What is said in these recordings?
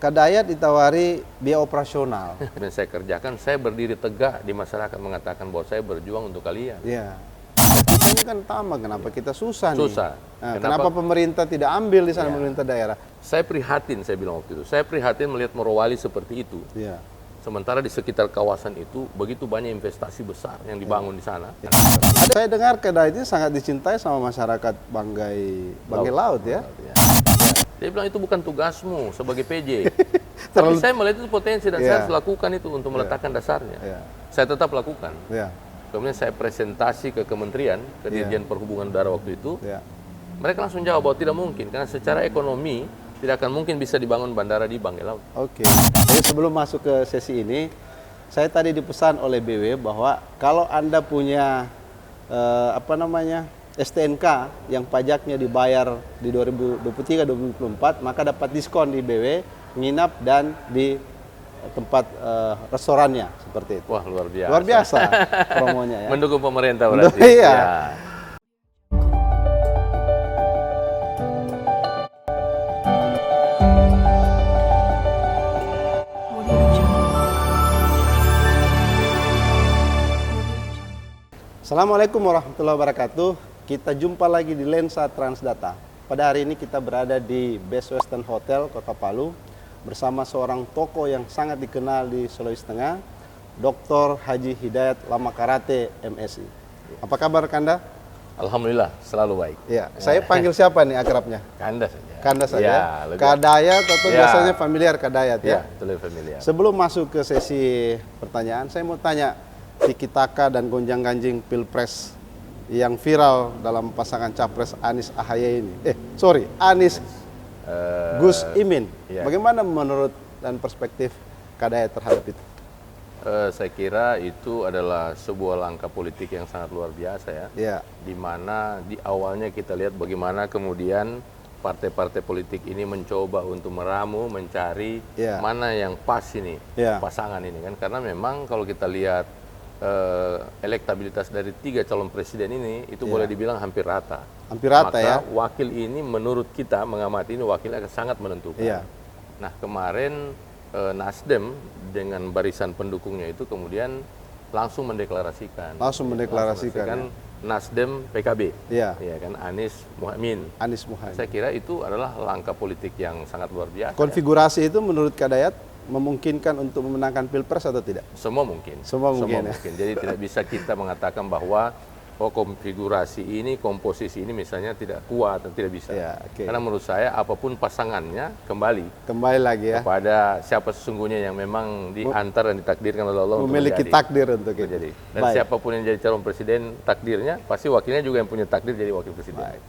Kadayat ditawari biaya operasional. Dan saya kerjakan, saya berdiri tegak di masyarakat mengatakan bahwa saya berjuang untuk kalian. Iya. Kita ini kan tamak, kenapa kita susah nih? Susah. Nah, kenapa pemerintah tidak ambil di sana, pemerintah daerah? Saya prihatin, saya bilang waktu itu. Saya prihatin melihat Morowali seperti itu. Iya. Sementara di sekitar kawasan itu begitu banyak investasi besar yang dibangun di sana. Saya dengar Kadayat ini sangat dicintai sama masyarakat Banggai Laut ya. Dia bilang itu bukan tugasmu sebagai PJ. Tapi saya melihat itu potensi dan saya harus lakukan itu untuk meletakkan dasarnya. Saya tetap lakukan. Kemudian saya presentasi ke kementerian, ke Dirjen Perhubungan Udara waktu itu. Mereka langsung jawab bahwa tidak mungkin karena secara ekonomi tidak akan mungkin bisa dibangun bandara di Banggai Laut. Oke. Jadi sebelum masuk ke sesi ini, saya tadi dipesan oleh BW bahwa kalau Anda punya STNK yang pajaknya dibayar di 2023-2024, maka dapat diskon di BW, nginap dan di tempat restorannya seperti itu. Wah, luar biasa. Luar biasa promonya ya. Mendukung pemerintah berarti. Iya. Ya. Assalamualaikum warahmatullahi wabarakatuh. Kita jumpa lagi di Lensa Transdata. Pada hari ini kita berada di Best Western Hotel, Kota Palu, bersama seorang tokoh yang sangat dikenal di Sulawesi Tengah, Dr. Haji Hidayat Lamakarate, MSI. Apa kabar Kanda? Alhamdulillah, selalu baik. Ya, saya panggil siapa nih akrabnya? Kanda saja. Kanda saja. Ya, Kadayat atau biasanya familiar Kadayat ya? Ya, itu familiar. Sebelum masuk ke sesi pertanyaan, saya mau tanya tiki-taka dan gonjang-ganjing Pilpres yang viral dalam pasangan Capres Anies Ahaye ini. Anies Gus Imin. Ya. Bagaimana menurut dan perspektif Kadayat terhadap itu? Saya kira itu adalah sebuah langkah politik yang sangat luar biasa ya. Ya. Di mana di awalnya kita lihat bagaimana kemudian partai-partai politik ini mencoba untuk meramu, mencari mana yang pas ini, pasangan ini kan. Karena memang kalau kita lihat elektabilitas dari 3 calon presiden ini itu boleh dibilang hampir rata. Hampir rata. Maka wakil ini menurut kita mengamati ini wakilnya sangat menentukan. Nah kemarin Nasdem dengan barisan pendukungnya itu kemudian langsung mendeklarasikan. Nasdem PKB. Ya kan Anies Muhaimin. Saya kira itu adalah langkah politik yang sangat luar biasa. Konfigurasi itu menurut Kadayat memungkinkan untuk memenangkan Pilpres atau tidak? Semua mungkin. Semua mungkin. Jadi tidak bisa kita mengatakan bahwa konfigurasi ini, komposisi ini misalnya tidak kuat atau tidak bisa. Karena menurut saya apapun pasangannya kembali lagi ya kepada siapa sesungguhnya yang memang diantar dan ditakdirkan oleh Allah memiliki takdir untuk itu. Dan siapapun yang jadi calon presiden takdirnya pasti wakilnya juga yang punya takdir jadi wakil presiden.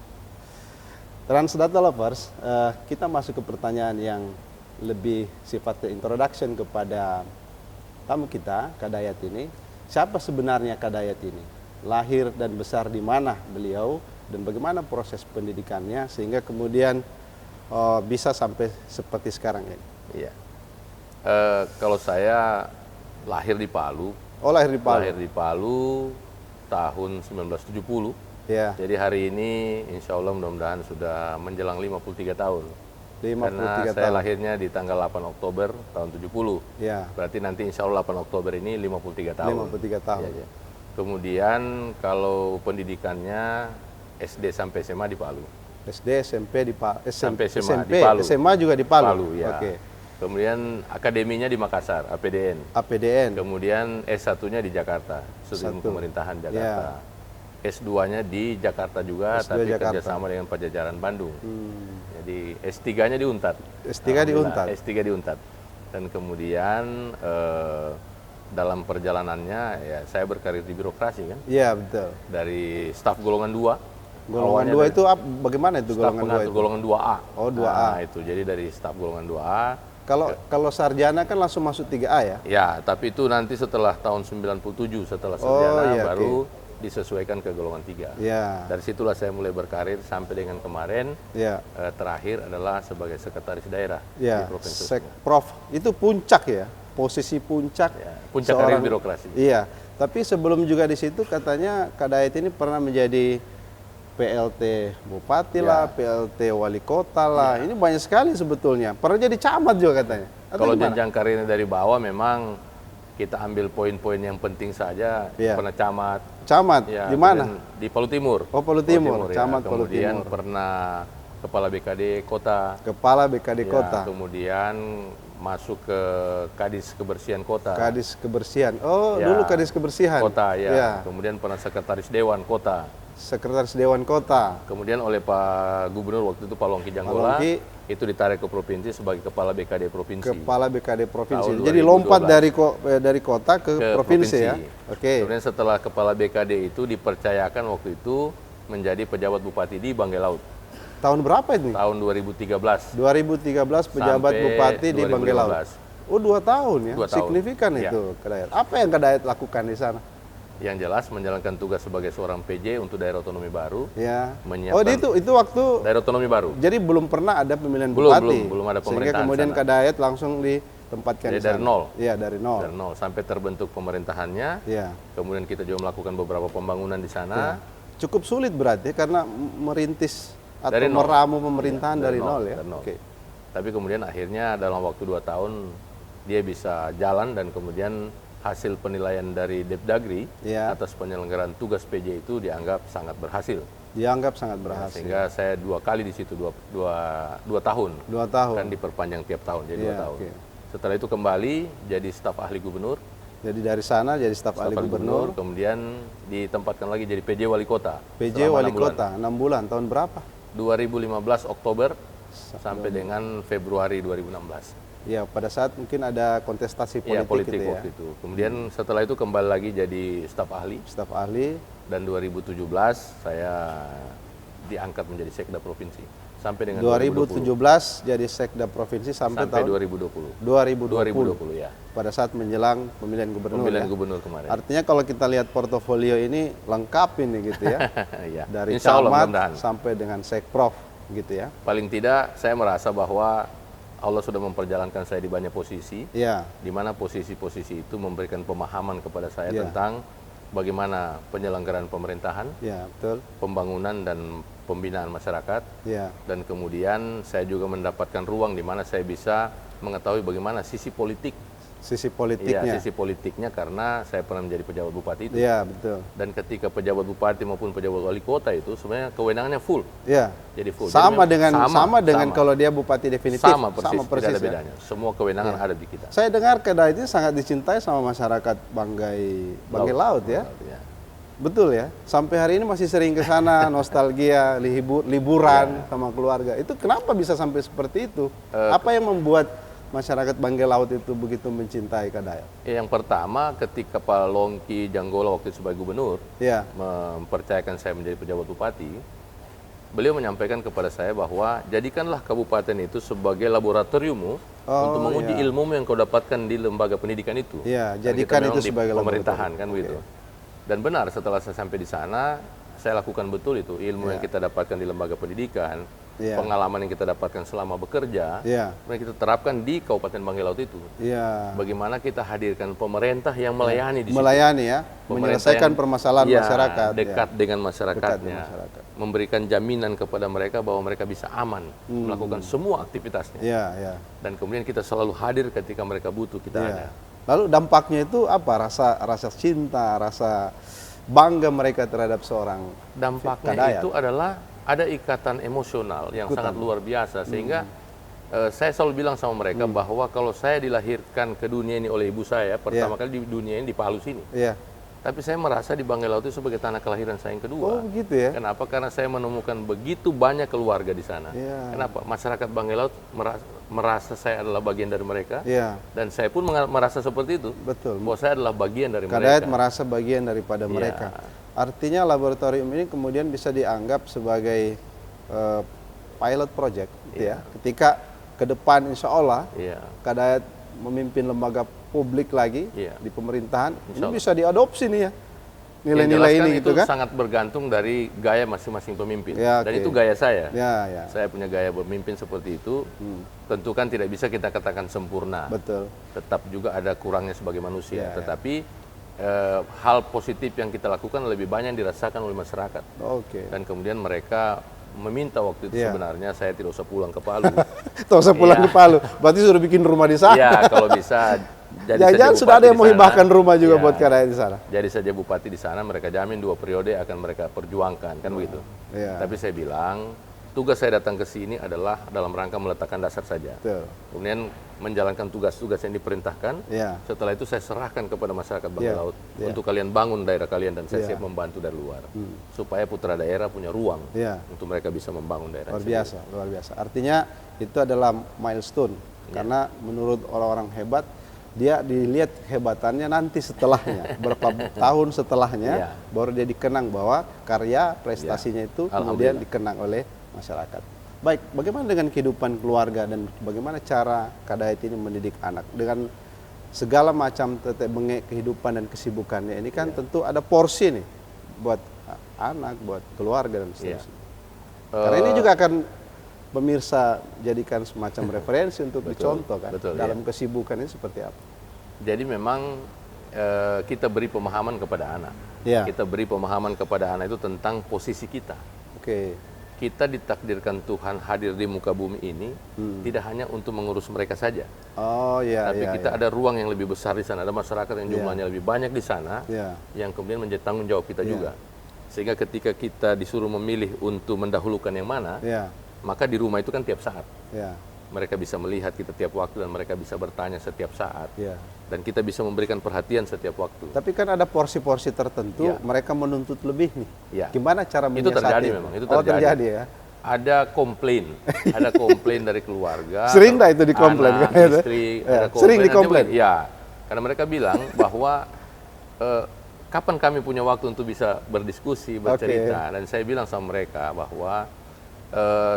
Transdata Lovers, kita masuk ke pertanyaan yang lebih sifatnya introduction kepada tamu kita, Kadayat ini. Siapa sebenarnya Kadayat ini? Lahir dan besar di mana beliau dan bagaimana proses pendidikannya sehingga kemudian bisa sampai seperti sekarang ini? Iya. Kalau saya lahir di Palu. Oh, lahir di Palu. Lahir di Palu tahun 1970. Jadi hari ini insya Allah mudah-mudahan sudah menjelang 53 tahun. Karena saya lahirnya di tanggal 8 Oktober tahun 70. Berarti nanti insya Allah 8 Oktober ini 53 tahun. 53 tahun. Kemudian kalau pendidikannya SD sampai SMA di Palu. SD, SMP di Palu. Sampai SMA di Palu. SMA juga di Palu. Kemudian akademinya di Makassar, APDN. Kemudian S1-nya di Jakarta, Studi Pemerintahan Jakarta. S2-nya di Jakarta juga, tapi kerjasama dengan Pajajaran Bandung. Jadi S3-nya di Unpad. S3 di Unpad. Dan kemudian dalam perjalanannya ya saya berkarir di birokrasi kan. Iya, betul. Dari staf golongan 2. Golongan 2 itu bagaimana itu golongan 2 itu? Golongan 2A. Oh, 2A. Nah, itu jadi dari staf golongan 2A. Kalau sarjana kan langsung masuk 3A ya? Ya, tapi itu nanti setelah tahun 97 setelah sarjana baru disesuaikan ke golongan 3. Dari situlah saya mulai berkarir sampai dengan kemarin. Terakhir adalah sebagai sekretaris daerah di Provinsi Sekprov. Itu puncak ya, posisi puncak. Puncak karir birokrasi. Iya. Tapi sebelum juga di situ katanya Kadayat ini pernah menjadi PLT Bupati lah, PLT Wali Kota lah. Ini banyak sekali sebetulnya. Pernah jadi camat juga katanya. Kalau jenjang karirnya dari bawah memang kita ambil poin-poin yang penting saja. Pernah camat. Camat? Di mana? Di Palu Timur. Oh, Palu Timur. Camat Palu Timur. Kemudian pernah Kepala BKD Kota. Kepala BKD Kota. Kemudian masuk ke Kadis Kebersihan Kota. Kadis Kebersihan. Oh, dulu Kadis Kebersihan. Kota, Kemudian pernah Sekretaris Dewan Kota. Sekretaris Dewan Kota. Kemudian oleh Pak Gubernur waktu itu Pak Longki Janggola, itu ditarik ke provinsi sebagai Kepala BKD Provinsi. Kepala BKD Provinsi. Jadi lompat dari kota ke provinsi ya. Oke. Kemudian setelah Kepala BKD itu dipercayakan waktu itu menjadi pejabat bupati di Banggai Laut. Tahun berapa ini? Tahun 2013. 2013 pejabat bupati di Banggai Laut. Oh, 2 tahun ya. 2 tahun. Signifikan itu Kadayat. Apa yang Kadayat lakukan di sana? Yang jelas menjalankan tugas sebagai seorang PJ untuk daerah otonomi baru. Ya. Oh, itu waktu daerah otonomi baru. Jadi belum pernah ada pemilihan bupati. Belum ada pemerintahan. Sehingga kemudian Kadayat langsung ditempatkan di sana. Dari nol. Iya, dari nol. Dari nol sampai terbentuk pemerintahannya. Iya. Kemudian kita juga melakukan beberapa pembangunan di sana. Ya. Cukup sulit berarti karena merintis atau dari meramu pemerintahan dari nol ya. Oke. Tapi kemudian akhirnya dalam waktu 2 tahun dia bisa jalan dan kemudian hasil penilaian dari Depdagri atas penyelenggaraan tugas PJ itu dianggap sangat berhasil. Dianggap sangat berhasil. Sehingga saya 2 kali di situ, 2 tahun. 2 tahun. Kan diperpanjang tiap tahun, jadi 2 tahun. Setelah itu kembali jadi staf ahli gubernur. Jadi dari sana jadi staf ahli gubernur. Kemudian ditempatkan lagi jadi PJ Wali Kota. PJ Wali Kota, 6 bulan. Tahun berapa? 2015 Oktober sampai dengan Februari 2016. Ya, pada saat mungkin ada kontestasi politik, gitu waktu itu. Kemudian setelah itu kembali lagi jadi staf ahli. Staf ahli. Dan 2017 saya diangkat menjadi sekda provinsi. Sampai dengan 2017 jadi sekda provinsi sampai tahun 2020. 2020 ya. Pada saat menjelang pemilihan gubernur. Pemilihan gubernur kemarin. Artinya kalau kita lihat portofolio ini lengkap ini gitu ya. Ya. Dari camat sampai dengan sekprov gitu ya. Paling tidak saya merasa bahwa Allah sudah memperjalankan saya di banyak posisi, di mana posisi-posisi itu memberikan pemahaman kepada saya tentang bagaimana penyelenggaraan pemerintahan, betul. Pembangunan dan pembinaan masyarakat, dan kemudian saya juga mendapatkan ruang di mana saya bisa mengetahui bagaimana sisi politiknya. Sisi politiknya karena saya pernah menjadi pejabat bupati itu. Iya, betul. Dan ketika pejabat bupati maupun pejabat wali kota itu sebenarnya kewenangannya full. Iya. Jadi full. Sama dengan kalau dia bupati definitif. Sama persis tidak ada bedanya. Semua kewenangan ada di kita. Saya dengar Kadayat itu sangat dicintai sama masyarakat Banggai Laut ya. Betul ya. Sampai hari ini masih sering ke sana, nostalgia, liburan sama keluarga. Itu kenapa bisa sampai seperti itu? Apa yang membuat masyarakat Banggai Laut itu begitu mencintai Kadayat? Yang pertama, ketika Pak Longki Janggola waktu itu sebagai gubernur mempercayakan saya menjadi pejabat bupati, beliau menyampaikan kepada saya bahwa jadikanlah kabupaten itu sebagai laboratoriummu untuk menguji ilmu yang kau dapatkan di lembaga pendidikan itu. Jadikan itu sebagai pemerintahan kan begitu. Dan benar, setelah saya sampai di sana, saya lakukan betul itu ilmu yang kita dapatkan di lembaga pendidikan. Pengalaman yang kita dapatkan selama bekerja, yang kita terapkan di Kabupaten Banggai Laut itu. Bagaimana kita hadirkan pemerintah yang melayani di situ. Melayani ya, menyelesaikan permasalahan masyarakat. Dekat dengan masyarakatnya, memberikan jaminan kepada mereka bahwa mereka bisa aman melakukan semua aktivitasnya. Dan kemudian kita selalu hadir ketika mereka butuh kita ada. Lalu dampaknya itu apa? Rasa cinta, rasa bangga mereka terhadap seorang dampaknya Kadayat. Itu adalah ada ikatan emosional yang sangat luar biasa sehingga saya selalu bilang sama mereka bahwa kalau saya dilahirkan ke dunia ini oleh ibu saya pertama kali di dunia ini di Palu sini. Tapi saya merasa di Banggai Laut itu sebagai tanah kelahiran saya yang kedua. Oh begitu ya? Kenapa? Karena saya menemukan begitu banyak keluarga di sana. Kenapa? Masyarakat Banggai Laut merasa saya adalah bagian dari mereka. Dan saya pun merasa seperti itu. Betul. Bahwa saya adalah bagian dari Kadayat mereka. merasa bagian daripada mereka. Artinya laboratorium ini kemudian bisa dianggap sebagai pilot project, gitu ya. Ketika ke depan insya Allah Kadayat memimpin lembaga publik lagi di pemerintahan, ini bisa diadopsi nih ya nilai-nilai ini itu gitu kan? Sangat bergantung dari gaya masing-masing pemimpin. Dan itu gaya saya. Saya punya gaya pemimpin seperti itu. Tentu kan tidak bisa kita katakan sempurna. Betul. Tetap juga ada kurangnya sebagai manusia. Tetapi hal positif yang kita lakukan lebih banyak dirasakan oleh masyarakat. Dan kemudian mereka meminta waktu itu sebenarnya saya tidak usah pulang ke Palu. Tidak usah pulang ke Palu, berarti sudah bikin rumah di sana. Ya, kalau bisa. Jangan sudah ada yang mau hibahkan rumah juga buat kadayat di sana. Jadi saja bupati di sana, mereka jamin 2 periode akan mereka perjuangkan, kan begitu. Tapi saya bilang, tugas saya datang ke sini adalah dalam rangka meletakkan dasar saja. Kemudian menjalankan tugas-tugas yang diperintahkan. Setelah itu saya serahkan kepada masyarakat Bangka Laut untuk kalian bangun daerah kalian, dan saya siap membantu dari luar supaya putra daerah punya ruang untuk mereka bisa membangun daerah. Luar biasa. Artinya itu adalah milestone karena menurut orang-orang hebat dia dilihat kehebatannya nanti setelahnya, berapa tahun setelahnya baru dia dikenang bahwa karya prestasinya itu kemudian dikenang oleh masyarakat. Baik, bagaimana dengan kehidupan keluarga dan bagaimana cara kadayat ini mendidik anak dengan segala macam tetek bengek kehidupan dan kesibukannya ini kan tentu ada porsi nih buat anak, buat keluarga dan seterusnya. Karena ini juga akan pemirsa jadikan semacam referensi untuk dicontoh kan dalam kesibukan ini seperti apa. Jadi memang kita beri pemahaman kepada anak. Kita beri pemahaman kepada anak itu tentang posisi kita. Kita ditakdirkan Tuhan hadir di muka bumi ini tidak hanya untuk mengurus mereka saja. Tapi kita ada ruang yang lebih besar di sana, ada masyarakat yang jumlahnya lebih banyak di sana yang kemudian menjadi tanggung jawab kita juga. Sehingga ketika kita disuruh memilih untuk mendahulukan yang mana, maka di rumah itu kan tiap saat. Mereka bisa melihat kita tiap waktu dan mereka bisa bertanya setiap saat. Dan kita bisa memberikan perhatian setiap waktu. Tapi kan ada porsi-porsi tertentu, mereka menuntut lebih nih. Gimana cara menyiasati? Itu terjadi memang, itu terjadi. Ya? Ada komplain, ada komplain dari keluarga. Sering dah itu dikomplain. Anak, istri, ada komplain. Sering dikomplain? Ya, karena mereka bilang bahwa kapan kami punya waktu untuk bisa berdiskusi, bercerita. Dan saya bilang sama mereka bahwa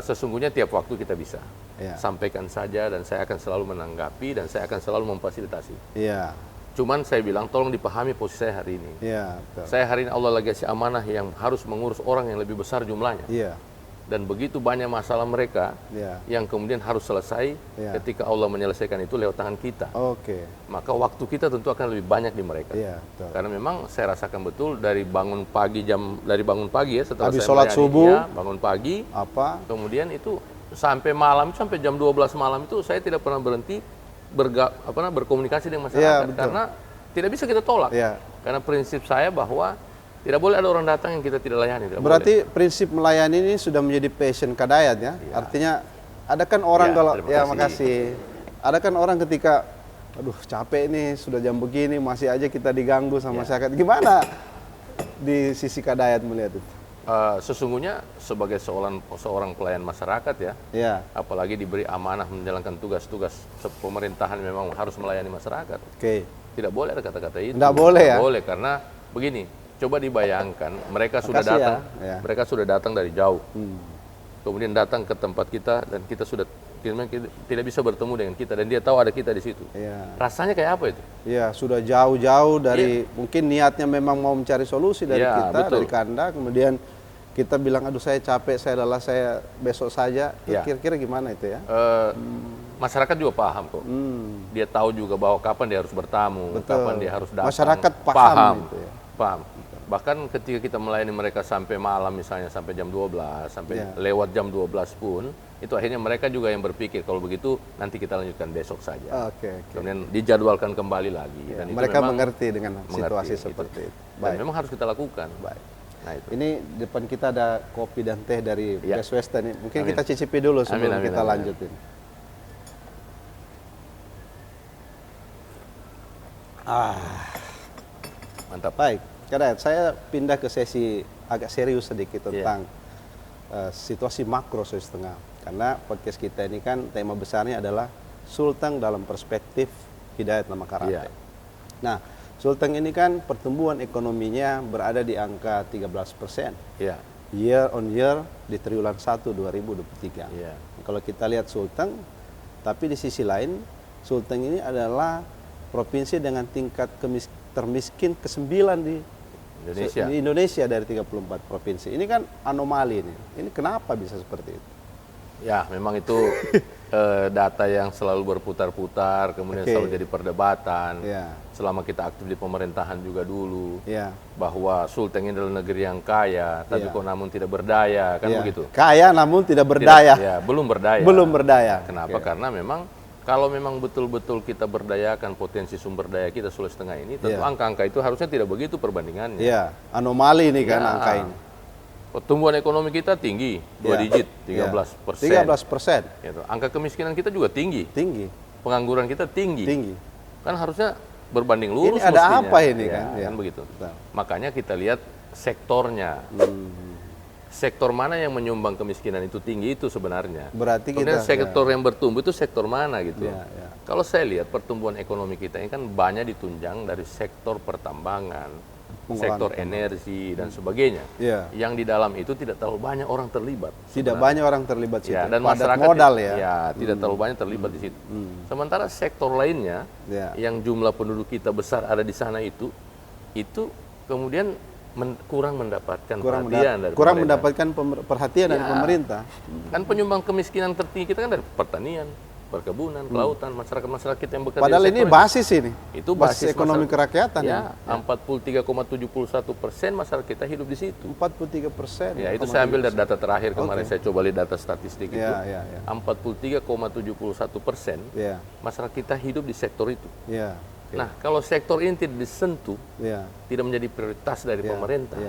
sesungguhnya tiap waktu kita bisa. Sampaikan saja dan saya akan selalu menanggapi dan saya akan selalu memfasilitasi. Cuman saya bilang tolong dipahami posisi saya hari ini. Saya hari ini Allah lagi kasih amanah yang harus mengurus orang yang lebih besar jumlahnya. Dan begitu banyak masalah mereka yang kemudian harus selesai ketika Allah menyelesaikan itu lewat tangan kita. Maka waktu kita tentu akan lebih banyak di mereka. Karena memang saya rasakan betul dari bangun pagi ya setelah habis saya sholat subuh, bangun pagi, kemudian itu sampai malam, sampai jam 12 malam itu saya tidak pernah berhenti berkomunikasi dengan masyarakat karena tidak bisa kita tolak. Karena prinsip saya bahwa tidak boleh ada orang datang yang kita tidak layani. Berarti prinsip melayani ini sudah menjadi passion kadayat ya? Artinya ada kan orang makasih. Ada kan orang ketika aduh capek nih sudah jam begini masih aja kita diganggu sama masyarakat. Gimana di sisi kadayat melihat itu? Sesungguhnya sebagai seorang pelayan masyarakat apalagi diberi amanah menjalankan tugas-tugas pemerintahan memang harus melayani masyarakat. Tidak boleh ada kata-kata itu. Tidak boleh ya? Boleh karena begini, coba dibayangkan mereka sudah datang, mereka sudah datang dari jauh, kemudian datang ke tempat kita dan kita sudah tidak bisa bertemu dengan kita dan dia tahu ada kita di situ. Rasanya kayak apa itu? Sudah jauh-jauh dari mungkin niatnya memang mau mencari solusi dari kita, dari Kanda, kemudian kita bilang aduh saya capek, saya lelah, saya besok saja. Kira-kira gimana itu ya? Masyarakat juga paham kok. Dia tahu juga bahwa kapan dia harus bertamu, kapan dia harus datang. Masyarakat paham itu ya. Paham. Bahkan ketika kita melayani mereka sampai malam misalnya sampai jam 12, sampai lewat jam 12 pun, itu akhirnya mereka juga yang berpikir kalau begitu nanti kita lanjutkan besok saja. Kemudian dijadwalkan kembali lagi. Dan mereka mengerti dengan situasi seperti itu. Dan memang harus kita lakukan. Nah, ini depan kita ada kopi dan teh dari Best Western. Mungkin kita cicipi dulu sebelum kita lanjutin. Mantap. Baik, kadayat saya pindah ke sesi agak serius sedikit tentang situasi makro Sulawesi Tengah. Karena podcast kita ini kan tema besarnya adalah Sulteng dalam perspektif Hidayat Nama Karate. Nah, Sulteng ini kan pertumbuhan ekonominya berada di angka 13%. Year on year di triwulan 1 2023. Kalau kita lihat Sulteng, tapi di sisi lain Sulteng ini adalah provinsi dengan tingkat termiskin ke-9 di Indonesia dari 34 provinsi. Ini kan anomali nih. Ini kenapa bisa seperti itu? Ya, memang itu data yang selalu berputar-putar, kemudian selalu jadi perdebatan. Selama kita aktif di pemerintahan juga dulu, bahwa Sulteng ini adalah negeri yang kaya, tapi kok namun tidak berdaya, kan begitu? Kaya namun tidak berdaya. Belum berdaya. Belum berdaya. Kenapa? Karena memang kalau memang betul-betul kita berdayakan potensi sumber daya kita Sulawesi Tengah ini, tentu angka-angka itu harusnya tidak begitu perbandingannya. Iya, anomali ini kan angka ini. Pertumbuhan ekonomi kita tinggi, 2 digit, 13%. 13%. Gitu. Angka kemiskinan kita juga tinggi. Tinggi. Pengangguran kita tinggi. Tinggi. Kan harusnya berbanding lurus. Ini ada mestinya. apa ini kan? Kan begitu. Makanya kita lihat sektornya. Sektor mana yang menyumbang kemiskinan itu tinggi itu sebenarnya. Berarti kemudian sektor yang bertumbuh itu sektor mana gitu. Kalau saya lihat pertumbuhan ekonomi kita ini kan banyak ditunjang dari sektor pertambangan, sektor energi dan sebagainya. Yang di dalam itu tidak terlalu banyak orang terlibat. Tidak banyak orang terlibat situ. Dan masyarakat modal tidak terlalu banyak terlibat di situ. Sementara sektor lainnya yang jumlah penduduk kita besar ada di sana itu kemudian kurang mendapatkan perhatian dari kurang mendapatkan perhatian dari pemerintah. Kan penyumbang kemiskinan tertinggi kita kan dari pertanian, perkebunan, kelautan, masyarakat-masyarakat kita yang bekerja. Padahal ini basis ini. Itu basis ekonomi kerakyatan. 43,71% masyarakat kita hidup di situ. 43%. Ya, itu saya ambil dari data terakhir kemarin saya coba lihat data statistik itu. 43,71% masyarakat kita hidup di sektor itu. Nah, kalau sektor ini tidak disentuh, tidak menjadi prioritas dari pemerintah,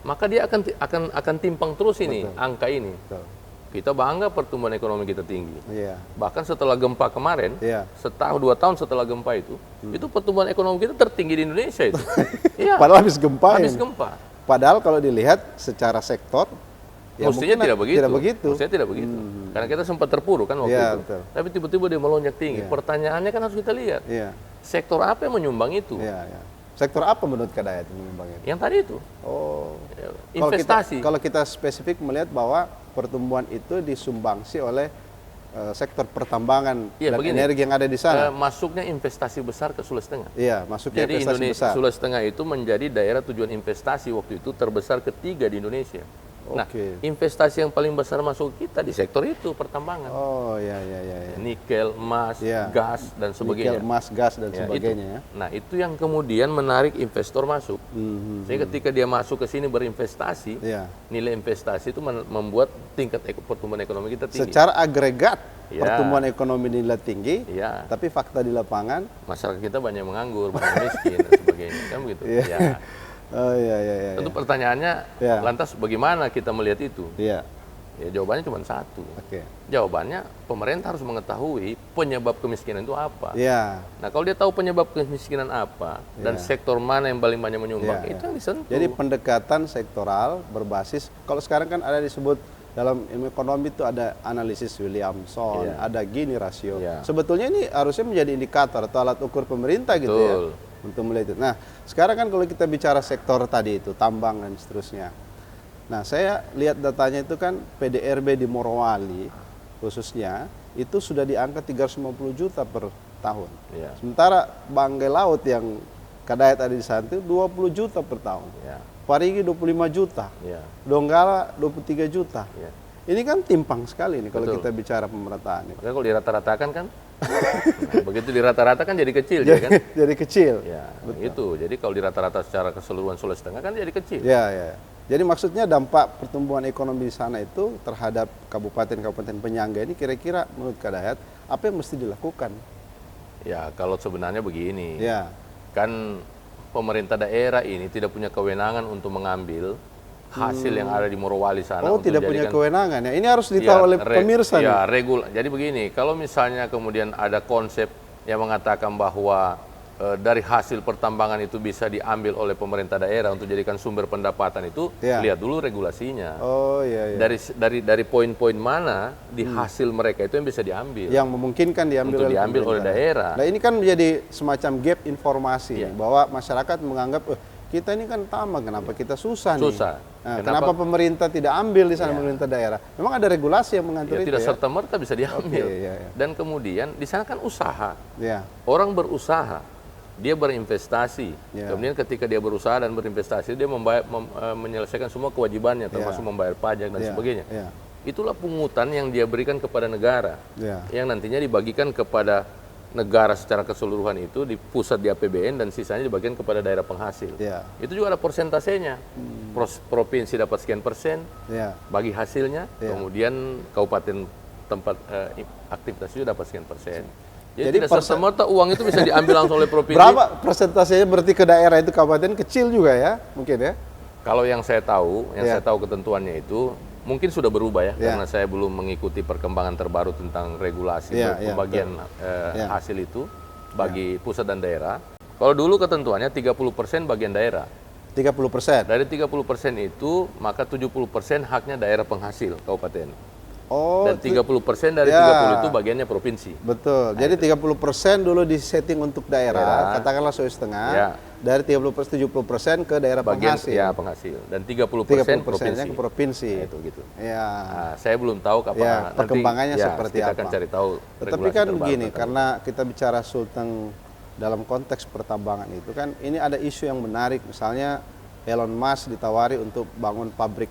maka dia akan timpang terus ini angka ini. Kita bangga pertumbuhan ekonomi kita tinggi. Bahkan setelah gempa kemarin, setahun 2 tahun setelah gempa itu pertumbuhan ekonomi kita tertinggi di Indonesia itu. Padahal habis gempa. Padahal kalau dilihat secara sektor, mestinya tidak begitu. Mestinya tidak begitu. Karena kita sempat terpuruk kan waktu itu. Betul. Tapi tiba-tiba dia melonjak tinggi. Pertanyaannya kan harus kita lihat. Sektor apa yang menyumbang itu? Sektor apa menurut Kak Dayat yang menyumbang itu? Yang tadi itu. Investasi. Kalau kita spesifik melihat bahwa pertumbuhan itu disumbangsi oleh sektor pertambangan dan energi yang ada di sana. Masuknya investasi besar ke Sulawesi Tengah. Masuknya jadi investasi besar. Sulawesi Tengah itu menjadi daerah tujuan investasi waktu itu terbesar ketiga di Indonesia. Nah, investasi yang paling besar masuk kita di sektor itu pertambangan. Nikel, emas, gas dan sebagainya. Nikel, emas, gas dan sebagainya. Nah, itu yang kemudian menarik investor masuk. Jadi ketika dia masuk ke sini berinvestasi, nilai investasi itu membuat tingkat pertumbuhan ekonomi kita tinggi. Secara agregat pertumbuhan ekonomi nilai tinggi, tapi fakta di lapangan masyarakat kita banyak menganggur, banyak miskin dan sebagainya. Kan begitu. Tentu pertanyaannya, lantas bagaimana kita melihat itu? Jawabannya cuma satu. Jawabannya pemerintah harus mengetahui penyebab kemiskinan itu apa. Nah, kalau dia tahu penyebab kemiskinan apa dan sektor mana yang paling banyak menyumbang, itu yang disentuh. Jadi pendekatan sektoral berbasis, kalau sekarang kan ada disebut dalam ilmu ekonomi itu ada analisis Williamson, ada Gini rasio. Sebetulnya ini harusnya menjadi indikator atau alat ukur pemerintah gitu ya. Untuk melihat itu. Nah, sekarang kan kalau kita bicara sektor tadi itu, tambang dan seterusnya. Nah, saya lihat datanya itu kan PDRB di Morowali khususnya, itu sudah di angka 350 juta per tahun. Sementara bangkai laut yang Kak Dayat ada di sana itu 20 juta per tahun. Parigi 25 juta. Donggala 23 juta. Ini kan timpang sekali nih kalau kita bicara pemerataan. Makanya kalau dirata-ratakan kan, begitu dirata-rata kan jadi kecil, kan? Jadi kecil. Itu. Jadi kalau dirata-rata secara keseluruhan Sulawesi Tengah kan jadi kecil. Jadi maksudnya dampak pertumbuhan ekonomi di sana itu terhadap kabupaten-kabupaten penyangga ini kira-kira menurut Kak Dayat apa yang mesti dilakukan? Kalau sebenarnya begini. Kan pemerintah daerah ini tidak punya kewenangan untuk mengambil hasil yang ada di Morowali sana. Tidak punya kewenangan ya. Ini harus ditahu oleh pemirsa. Jadi begini, kalau misalnya kemudian ada konsep yang mengatakan bahwa dari hasil pertambangan itu bisa diambil oleh pemerintah daerah untuk jadikan sumber pendapatan itu, lihat dulu regulasinya. Dari poin-poin mana di hasil mereka itu yang bisa diambil. Yang memungkinkan diambil oleh daerah. Nah, ini kan menjadi semacam gap informasi bahwa masyarakat menganggap kita ini kan tambang, kenapa kita susah nih? Nah, kenapa pemerintah tidak ambil di sana pemerintah daerah? Memang ada regulasi yang mengatur itu. Tidak serta-merta bisa diambil. Dan kemudian di sana kan usaha. Orang berusaha, dia berinvestasi. Kemudian ketika dia berusaha dan berinvestasi, dia menyelesaikan semua kewajibannya, termasuk membayar pajak dan sebagainya. itulah pungutan yang dia berikan kepada negara, Ya. yang nantinya dibagikan kepada negara secara keseluruhan itu di pusat di APBN dan sisanya dibagikan kepada daerah penghasil. Ya. Itu juga ada persentasenya. Provinsi dapat sekian persen Ya. bagi hasilnya, Ya. kemudian kabupaten tempat aktivitas itu dapat sekian persen. Jadi tidak serta-merta uang itu bisa diambil langsung oleh provinsi. Berapa persentasenya berarti ke daerah itu kabupaten kecil juga ya, mungkin ya? Kalau yang saya tahu, saya tahu ketentuannya itu mungkin sudah berubah ya, karena saya belum mengikuti perkembangan terbaru tentang regulasi pembagian hasil itu bagi pusat dan daerah. Kalau dulu ketentuannya 30% bagian daerah. 30%. Dari 30% itu, maka 70% haknya daerah penghasil kabupaten. Oh, Dan 30% dari 30 itu bagiannya provinsi. Betul. Jadi 30% dulu disetting untuk daerah, katakanlah 1,5. Ya. Dari 30% 70% ke daerah Bagian penghasil. ya penghasil dan 30% 30% provinsi. ke provinsi. Itu gitu. Ya. Nah, saya belum tahu kapan Ya, nanti, perkembangannya seperti kita apa. akan cari tahu. Tetapi regulasi kan terbaru begini, tentang karena kita bicara Sulteng dalam konteks pertambangan itu kan, ini ada isu yang menarik. Misalnya Elon Musk ditawari untuk bangun pabrik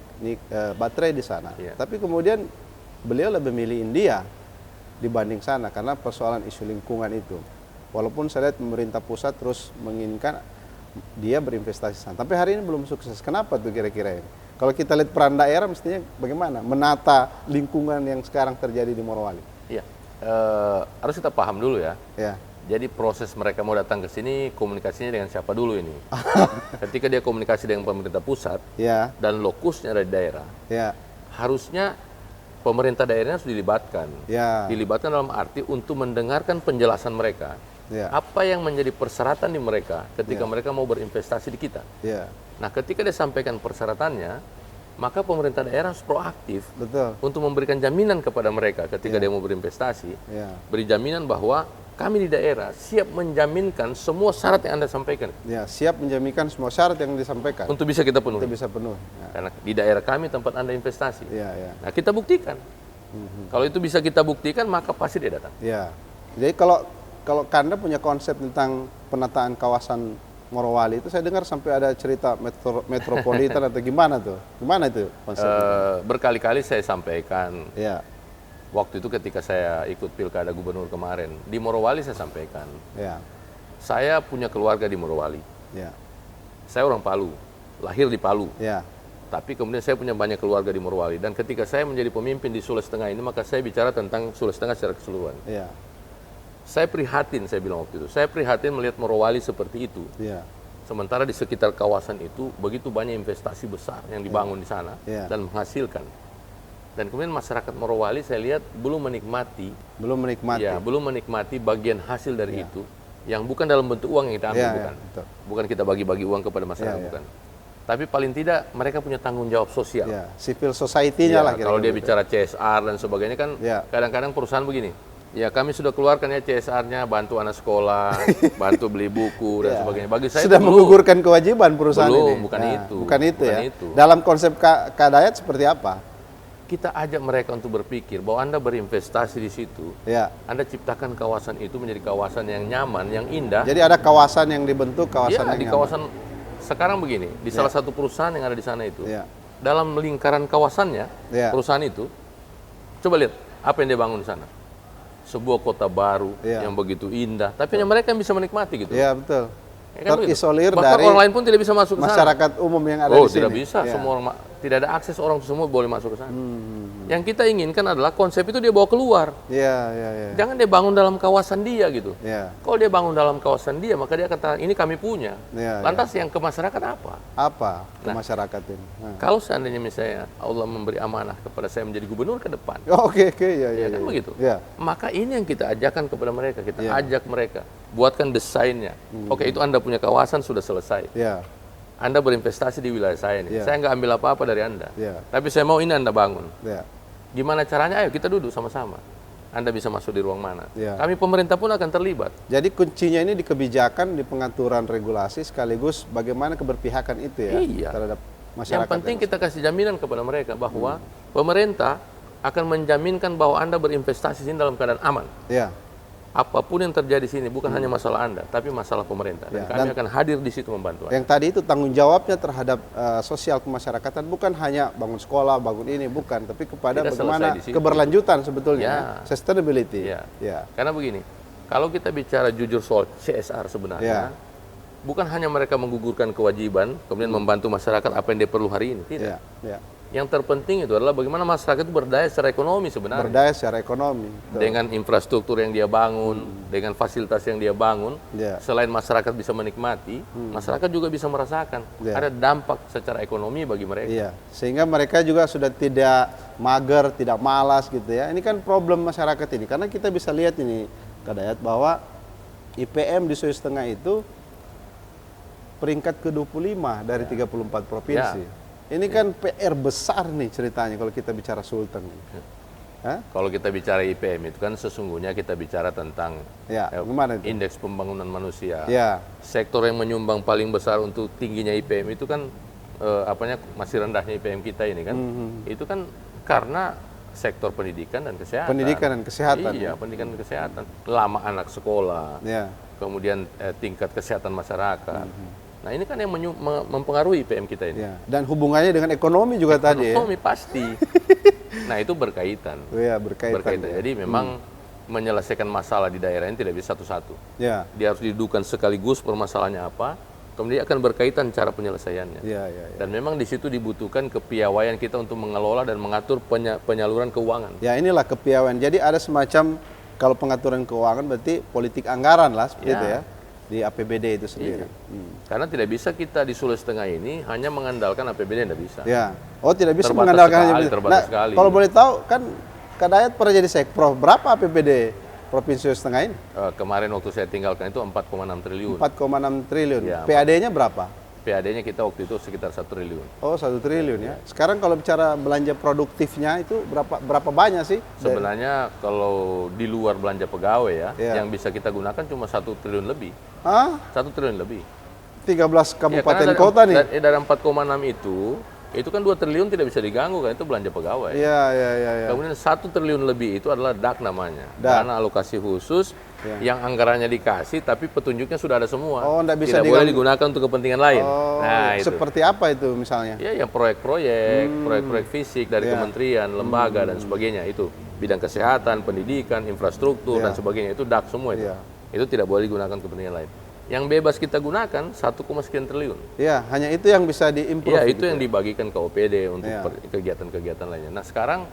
baterai di sana. Iya. Tapi kemudian beliau lebih milih India dibanding sana karena persoalan isu lingkungan itu. Walaupun saya lihat pemerintah pusat terus menginginkan dia berinvestasi sana. Tapi hari ini belum sukses. Kenapa tuh kira-kira ini? Kalau kita lihat peran daerah mestinya bagaimana menata lingkungan yang sekarang terjadi di Morowali? Iya. Harus kita paham dulu ya. Ya. Jadi proses mereka mau datang ke sini, komunikasinya dengan siapa dulu ini? Ketika dia komunikasi dengan pemerintah pusat Ya. dan lokusnya dari daerah, Ya. harusnya pemerintah daerahnya harus dilibatkan. Ya. Dilibatkan dalam arti untuk mendengarkan penjelasan mereka. Ya. Apa yang menjadi persyaratan di mereka ketika mereka mau berinvestasi di kita. Ya. Nah, ketika dia sampaikan persyaratannya, maka pemerintah daerah harus proaktif Betul. untuk memberikan jaminan kepada mereka ketika dia mau berinvestasi. Ya. Beri jaminan bahwa kami di daerah siap menjaminkan semua syarat yang Anda sampaikan Ya, siap menjaminkan semua syarat yang disampaikan. untuk bisa kita penuhi. Kita bisa penuh. Ya. Karena di daerah kami tempat Anda investasi. Ya, ya. Nah, kita buktikan. Kalau itu bisa kita buktikan, maka pasti dia datang. Ya. Jadi kalau Kanda punya konsep tentang penataan kawasan Morowali itu, saya dengar sampai ada cerita metropolitan atau gimana tuh? Gimana itu konsepnya? Berkali-kali saya sampaikan. Ya. Waktu itu ketika saya ikut pilkada gubernur kemarin, di Morowali saya sampaikan. Ya. Saya punya keluarga di Morowali. Ya. Saya orang Palu, lahir di Palu. Ya. Tapi kemudian saya punya banyak keluarga di Morowali. Dan ketika saya menjadi pemimpin di Sulawesi Tengah ini, maka saya bicara tentang Sulawesi Tengah secara keseluruhan. Ya. Saya prihatin, saya bilang waktu itu. Saya prihatin melihat Morowali seperti itu. Ya. Sementara di sekitar kawasan itu, begitu banyak investasi besar yang dibangun di sana dan menghasilkan. Dan kemudian masyarakat Morowali saya lihat belum menikmati. Ya, belum menikmati bagian hasil dari itu. Yang bukan dalam bentuk uang yang kita ambil, bukan. Bukan kita bagi-bagi uang kepada masyarakat, bukan. Tapi paling tidak mereka punya tanggung jawab sosial. Ya, civil society-nya lah. Kalau dia bicara CSR dan sebagainya kan, kadang-kadang perusahaan begini. Ya, kami sudah keluarkan ya CSR-nya, bantu anak sekolah, bantu beli buku dan sebagainya. Bagi saya sudah menggugurkan kewajiban perusahaan ini. Bukan itu. Bukan itu ya. Dalam konsep Kadayat seperti apa? Kita ajak mereka untuk berpikir bahwa Anda berinvestasi di situ, Anda ciptakan kawasan itu menjadi kawasan yang nyaman, yang indah. Jadi ada kawasan yang dibentuk, kawasan yang di nyaman. Kawasan sekarang begini, di salah satu perusahaan yang ada di sana itu, dalam lingkaran kawasannya, perusahaan itu, coba lihat apa yang dia bangun di sana. Sebuah kota baru yang begitu indah, tapi hanya mereka yang bisa menikmati gitu. Iya, betul. Ya kan terisolir bahkan dari orang lain pun tidak bisa masuk ke sana. Masyarakat umum yang ada di sini. Tidak bisa, semua orang, tidak ada akses orang semua boleh masuk ke sana. Yang kita inginkan adalah konsep itu dia bawa keluar. Jangan dia bangun dalam kawasan dia gitu. Kalau dia bangun dalam kawasan dia, maka dia kata ini kami punya. Lantas yang ke masyarakat apa? Apa ke masyarakat ini? Kalau seandainya misalnya Allah memberi amanah kepada saya menjadi gubernur ke depan. Oke, kan begitu. Maka ini yang kita ajarkan kepada mereka, kita ajak mereka. Buatkan desainnya. Oke, itu Anda punya kawasan sudah selesai. Anda berinvestasi di wilayah saya ini. Saya nggak ambil apa-apa dari Anda. Tapi saya mau ini Anda bangun. Gimana caranya? Ayo kita duduk sama-sama. Anda bisa masuk di ruang mana. Kami pemerintah pun akan terlibat. Jadi kuncinya ini di kebijakan, di pengaturan regulasi, sekaligus bagaimana keberpihakan itu ya terhadap masyarakat. Yang penting kita kasih jaminan kepada mereka bahwa pemerintah akan menjaminkan bahwa Anda berinvestasi ini dalam keadaan aman. apapun yang terjadi di sini bukan hanya masalah Anda, tapi masalah pemerintah. Dan kami akan hadir di situ membantu Anda. Yang tadi itu tanggung jawabnya terhadap sosial kemasyarakatan bukan hanya bangun sekolah, bangun ini, bukan, tapi kepada bagaimana keberlanjutan sebetulnya, sustainability. Karena begini, kalau kita bicara jujur soal CSR sebenarnya, bukan hanya mereka menggugurkan kewajiban, kemudian membantu masyarakat apa yang dia perlu hari ini, tidak. Yang terpenting itu adalah bagaimana masyarakat itu berdaya secara ekonomi sebenarnya. Berdaya secara ekonomi. Dengan infrastruktur yang dia bangun, dengan fasilitas yang dia bangun, selain masyarakat bisa menikmati, masyarakat juga bisa merasakan ada dampak secara ekonomi bagi mereka. Sehingga mereka juga sudah tidak mager, tidak malas gitu ya. Ini kan problem masyarakat ini, karena kita bisa lihat ini, Kak Dayat, bahwa IPM di Sulawesi Tengah itu peringkat ke-25 dari 34 provinsi. Ini kan PR besar nih ceritanya kalau kita bicara Sulteng. Kalau kita bicara IPM itu kan sesungguhnya kita bicara tentang indeks pembangunan manusia. Sektor yang menyumbang paling besar untuk tingginya IPM itu kan masih rendahnya IPM kita ini kan. Itu kan karena sektor pendidikan dan kesehatan. Pendidikan dan kesehatan. Iya, pendidikan dan kesehatan. Lama anak sekolah. Kemudian tingkat kesehatan masyarakat. Nah ini kan yang mempengaruhi IPM kita ini. Dan hubungannya dengan ekonomi juga tadi. Ekonomi pasti. Nah itu berkaitan. Berkaitan. Jadi memang menyelesaikan masalah di daerah ini tidak bisa satu-satu. Dia harus didudukan sekaligus permasalahannya apa, kemudian akan berkaitan cara penyelesaiannya. Dan memang di situ dibutuhkan kepiawaian kita untuk mengelola dan mengatur penyaluran keuangan. Inilah kepiawaian. Jadi ada semacam, kalau pengaturan keuangan berarti politik anggaran lah seperti itu ya. Di APBD itu sendiri. Karena tidak bisa kita di Sulawesi Tengah ini hanya mengandalkan APBD, tidak bisa. Oh tidak bisa mengandalkan terbatas sekali. Kalau boleh tahu kan Kak Dayat pernah jadi Sekprov, berapa APBD Provinsi Sulawesi Tengah ini? Kemarin waktu saya tinggalkan itu 4,6 triliun. 4,6 triliun. PAD-nya berapa? PAD-nya kita waktu itu sekitar 1 triliun. Oh 1 triliun ya. Sekarang kalau bicara belanja produktifnya itu berapa banyak sih? Sebenarnya kalau di luar belanja pegawai yang bisa kita gunakan cuma 1 triliun lebih. 1 triliun lebih. 13 kabupaten kota nih. Dari 4,6 itu kan 2 triliun tidak bisa diganggu kan, itu belanja pegawai. Kemudian 1 triliun lebih itu adalah DAK namanya. Dana alokasi khusus yang anggarannya dikasih tapi petunjuknya sudah ada semua. Tidak boleh digunakan untuk kepentingan lain. Nah, itu. Seperti apa itu misalnya? Yang proyek-proyek fisik dari kementerian, lembaga dan sebagainya itu. Bidang kesehatan, pendidikan, infrastruktur dan sebagainya itu DAK semua itu. Itu tidak boleh digunakan kepentingan lain. Yang bebas kita gunakan 1, sekian triliun. Hanya itu yang bisa diimprove. Itu yang dibagikan ke OPD untuk kegiatan-kegiatan lainnya. Nah sekarang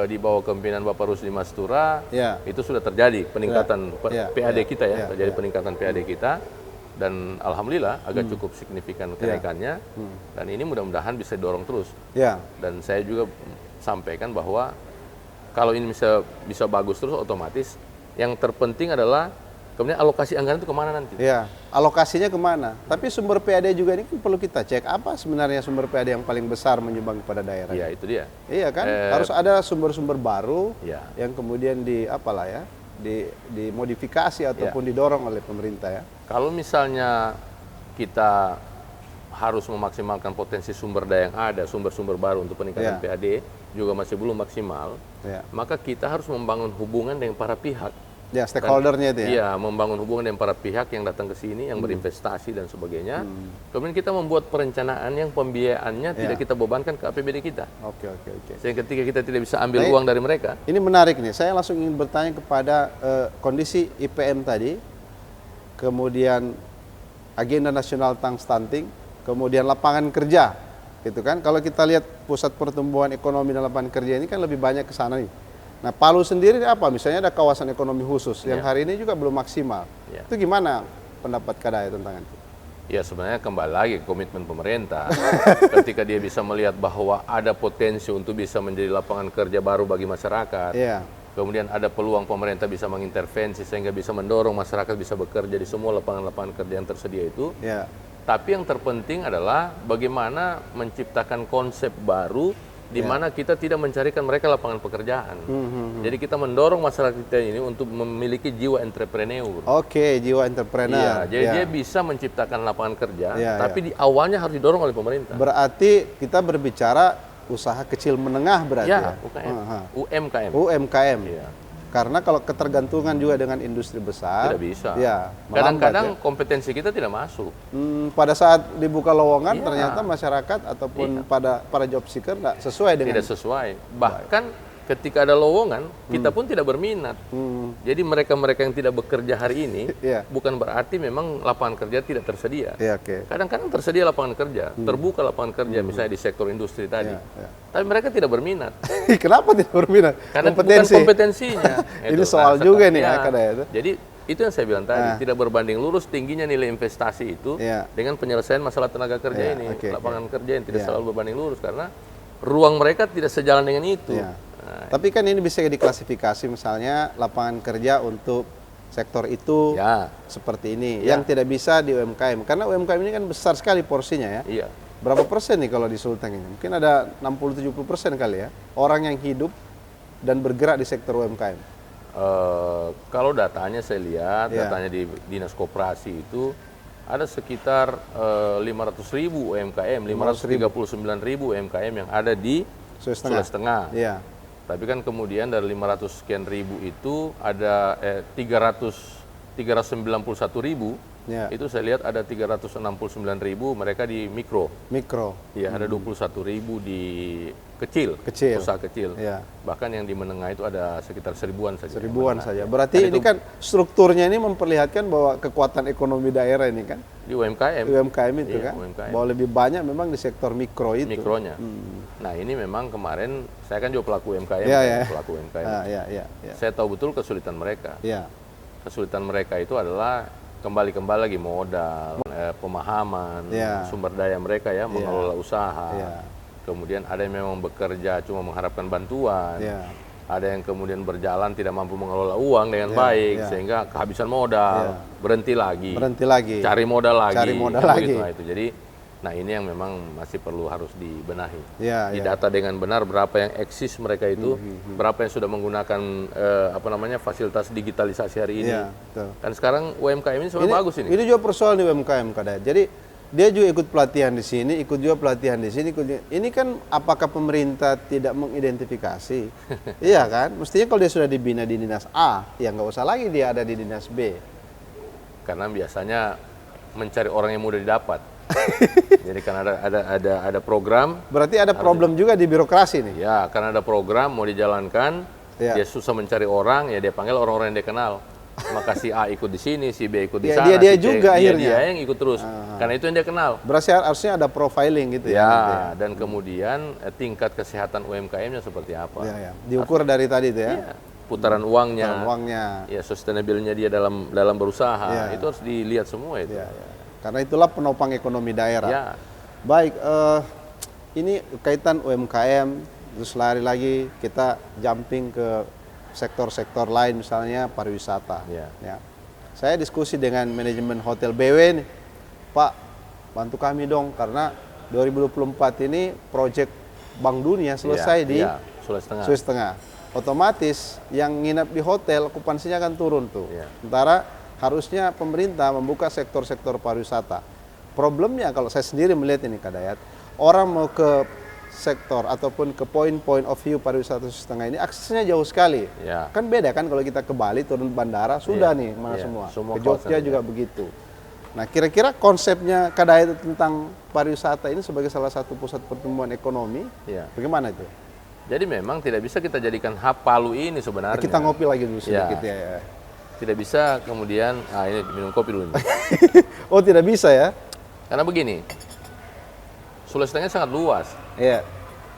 di bawah kepemimpinan Bapak Rusdi Mastura itu sudah terjadi peningkatan PAD kita terjadi peningkatan PAD kita dan alhamdulillah agak cukup signifikan kenaikannya dan ini mudah-mudahan bisa didorong terus. Dan saya juga sampaikan bahwa kalau ini bisa bagus terus otomatis yang terpenting adalah kemudian alokasi anggaran itu kemana nanti? Alokasinya kemana? Tapi sumber PAD juga ini kan perlu kita cek. Apa sebenarnya sumber PAD yang paling besar menyumbang kepada daerah? Itu dia. Iya kan? Harus ada sumber-sumber baru yang kemudian dimodifikasi ataupun didorong oleh pemerintah ya. Kalau misalnya kita harus memaksimalkan potensi sumber daya yang ada, sumber-sumber baru untuk peningkatan PAD juga masih belum maksimal, maka kita harus membangun hubungan dengan para pihak. Stakeholdernya itu ya? Iya, membangun hubungan dengan para pihak yang datang ke sini, yang berinvestasi dan sebagainya. Kemudian kita membuat perencanaan yang pembiayaannya tidak kita bebankan ke APBD kita. Sehingga ketika kita tidak bisa ambil uang dari mereka. Ini menarik nih, saya langsung ingin bertanya kepada kondisi IPM tadi, kemudian agenda nasional tentang stunting, kemudian lapangan kerja. Gitu kan? Kalau kita lihat pusat pertumbuhan ekonomi dan lapangan kerja ini kan lebih banyak ke sana nih. Nah, Palu sendiri apa? Misalnya ada kawasan ekonomi khusus yang hari ini juga belum maksimal. Itu gimana pendapat Kak Dayat tentang itu? Ya sebenarnya kembali lagi ke komitmen pemerintah. Ketika dia bisa melihat bahwa ada potensi untuk bisa menjadi lapangan kerja baru bagi masyarakat. Kemudian ada peluang pemerintah bisa mengintervensi sehingga bisa mendorong masyarakat bisa bekerja di semua lapangan-lapangan kerja yang tersedia itu. Tapi yang terpenting adalah bagaimana menciptakan konsep baru di mana kita tidak mencarikan mereka lapangan pekerjaan. Jadi kita mendorong masyarakat kita ini untuk memiliki jiwa entrepreneur. Jiwa entrepreneur. Jadi dia bisa menciptakan lapangan kerja, tapi di awalnya harus didorong oleh pemerintah. Berarti kita berbicara usaha kecil menengah berarti UMKM. UMKM. Karena kalau ketergantungan juga dengan industri besar, tidak bisa. Ya, kadang-kadang kompetensi kita tidak masuk. Pada saat dibuka lowongan, ternyata masyarakat ataupun para job seeker tidak sesuai dengan. Tidak sesuai. Bahkan ketika ada lowongan, kita pun tidak berminat. Jadi mereka-mereka yang tidak bekerja hari ini, bukan berarti memang lapangan kerja tidak tersedia. Kadang-kadang tersedia lapangan kerja, terbuka lapangan kerja, misalnya di sektor industri tadi. Tapi mereka tidak berminat. Kenapa tidak berminat? Karena bukan kompetensinya. Ini soal juga nih Jadi itu yang saya bilang tadi, tidak berbanding lurus tingginya nilai investasi itu dengan penyelesaian masalah tenaga kerja ini. Lapangan kerja yang tidak selalu berbanding lurus, karena ruang mereka tidak sejalan dengan itu. Tapi kan ini bisa diklasifikasi misalnya lapangan kerja untuk sektor itu seperti ini, yang tidak bisa di UMKM. Karena UMKM ini kan besar sekali porsinya ya. Berapa persen nih kalau di Sulteng ini? Mungkin ada 60-70% kali ya, orang yang hidup dan bergerak di sektor UMKM. Kalau datanya saya lihat, datanya di Dinas Koperasi itu ada sekitar 500.000 UMKM, 539.000 UMKM yang ada di Sulawesi Tengah. Tapi kan kemudian dari 500 sekian ribu itu ada 391.000 itu saya lihat ada 369.000 mereka di mikro. Ya, ada 21.000 di kecil, usaha kecil. Bahkan yang di menengah itu ada sekitar 1.000-an saja. 1.000-an saja. Berarti ini kan strukturnya ini memperlihatkan bahwa kekuatan ekonomi daerah ini kan di UMKM itu kan, bahwa lebih banyak memang di sektor mikro itu. Mikronya. Nah ini memang kemarin saya kan juga pelaku UMKM, pelaku UMKM. Saya tahu betul kesulitan mereka. Kesulitan mereka itu adalah kembali lagi modal, pemahaman, sumber daya mereka ya mengelola usaha. Kemudian ada yang memang bekerja cuma mengharapkan bantuan. Ada yang kemudian berjalan tidak mampu mengelola uang dengan baik sehingga kehabisan modal, berhenti lagi, cari modal lagi. Nah, itu. Jadi, ini yang memang masih perlu harus dibenahi. Didata dengan benar berapa yang eksis mereka itu, berapa yang sudah menggunakan fasilitas digitalisasi hari ini. Kan sekarang UMKM ini semua bagus ini. Ini juga persoalan di UMKM kadang. Jadi dia juga ikut pelatihan di sini, ikut juga pelatihan di sini. Ini kan apakah pemerintah tidak mengidentifikasi? Iya kan? Mestinya kalau dia sudah dibina di dinas A, ya nggak usah lagi dia ada di dinas B. Karena biasanya mencari orang yang mudah didapat. Jadi kan ada program. Berarti ada problem juga di birokrasi nih. Ya, karena ada program mau dijalankan, dia susah mencari orang, ya dia panggil orang-orang yang dia kenal. Maka si A ikut di sini, si B ikut di sana, dia juga akhirnya. Dia yang ikut terus, karena itu yang dia kenal. Berarti harusnya ada profiling gitu ya. Dan kemudian tingkat kesehatan UMKM-nya seperti apa. Diukur dari tadi itu ya. Putaran uangnya, ya sustainable-nya dia dalam berusaha, itu harus dilihat semua itu. Karena itulah penopang ekonomi daerah. Baik, ini kaitan UMKM, terus lari lagi kita jumping ke sektor-sektor lain, misalnya pariwisata. Saya diskusi dengan manajemen Hotel BW nih, Pak, bantu kami dong, karena 2024 ini proyek Bank Dunia selesai di Sulawesi Tengah. Otomatis yang nginap di hotel okupansinya akan turun tuh. Sementara harusnya pemerintah membuka sektor-sektor pariwisata. Problemnya kalau saya sendiri melihat ini Kak Dayat, orang mau ke sektor ataupun ke point of view pariwisata Sulawesi Tengah ini aksesnya jauh sekali. Kan beda kan kalau kita ke Bali turun bandara sudah nih mana semua. Ke Jogja juga begitu. Nah, kira-kira konsepnya Kak Dayat tentang pariwisata ini sebagai salah satu pusat pertumbuhan ekonomi, bagaimana itu? Jadi memang tidak bisa kita jadikan hub Palu ini sebenarnya. Kita ngopi lagi dulu sedikit ya. Tidak bisa kemudian, ini minum kopi dulu. Oh, tidak bisa ya? Karena begini, Sulawesi Tengah sangat luas.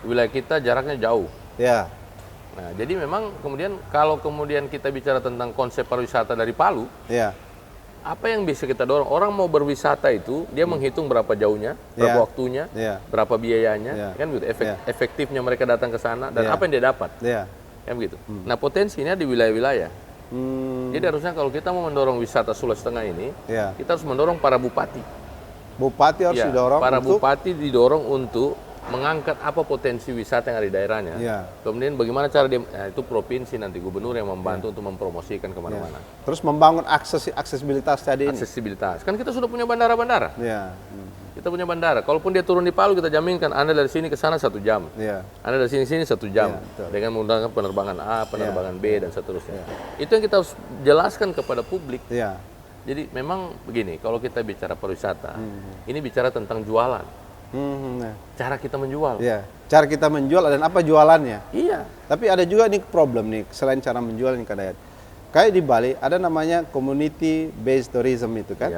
Wilayah kita jaraknya jauh. Nah, jadi memang kemudian kalau kemudian kita bicara tentang konsep pariwisata dari Palu, apa yang bisa kita dorong? Orang mau berwisata itu, dia menghitung berapa jauhnya, berapa waktunya, berapa biayanya, kan begitu. Efektifnya mereka datang ke sana dan apa yang dia dapat, kan begitu. Nah, potensinya di wilayah-wilayah. Jadi harusnya kalau kita mau mendorong wisata Sulawesi Tengah ini, kita harus mendorong para bupati. Bupati harus didorong. Para bupati didorong untuk mengangkat apa potensi wisata yang ada di daerahnya. Kemudian bagaimana cara dia, itu provinsi nanti gubernur yang membantu untuk mempromosikan kemana-mana. Terus membangun aksesibilitas tadi ini. Aksesibilitas. Kan kita sudah punya bandara-bandara. Kita punya bandara. Kalaupun dia turun di Palu, kita jaminkan Anda dari sini ke sana 1 jam. Anda dari sini 1 jam. Dengan menggunakan penerbangan A, penerbangan B, dan seterusnya. Itu yang kita harus jelaskan kepada publik. Jadi memang begini, kalau kita bicara pariwisata, ini bicara tentang jualan. Cara kita menjual. Cara kita menjual dan apa jualannya. Iya. Tapi ada juga nih problem nih, selain cara menjual nih Kak Dayat. Kayak di Bali ada namanya community based tourism itu kan.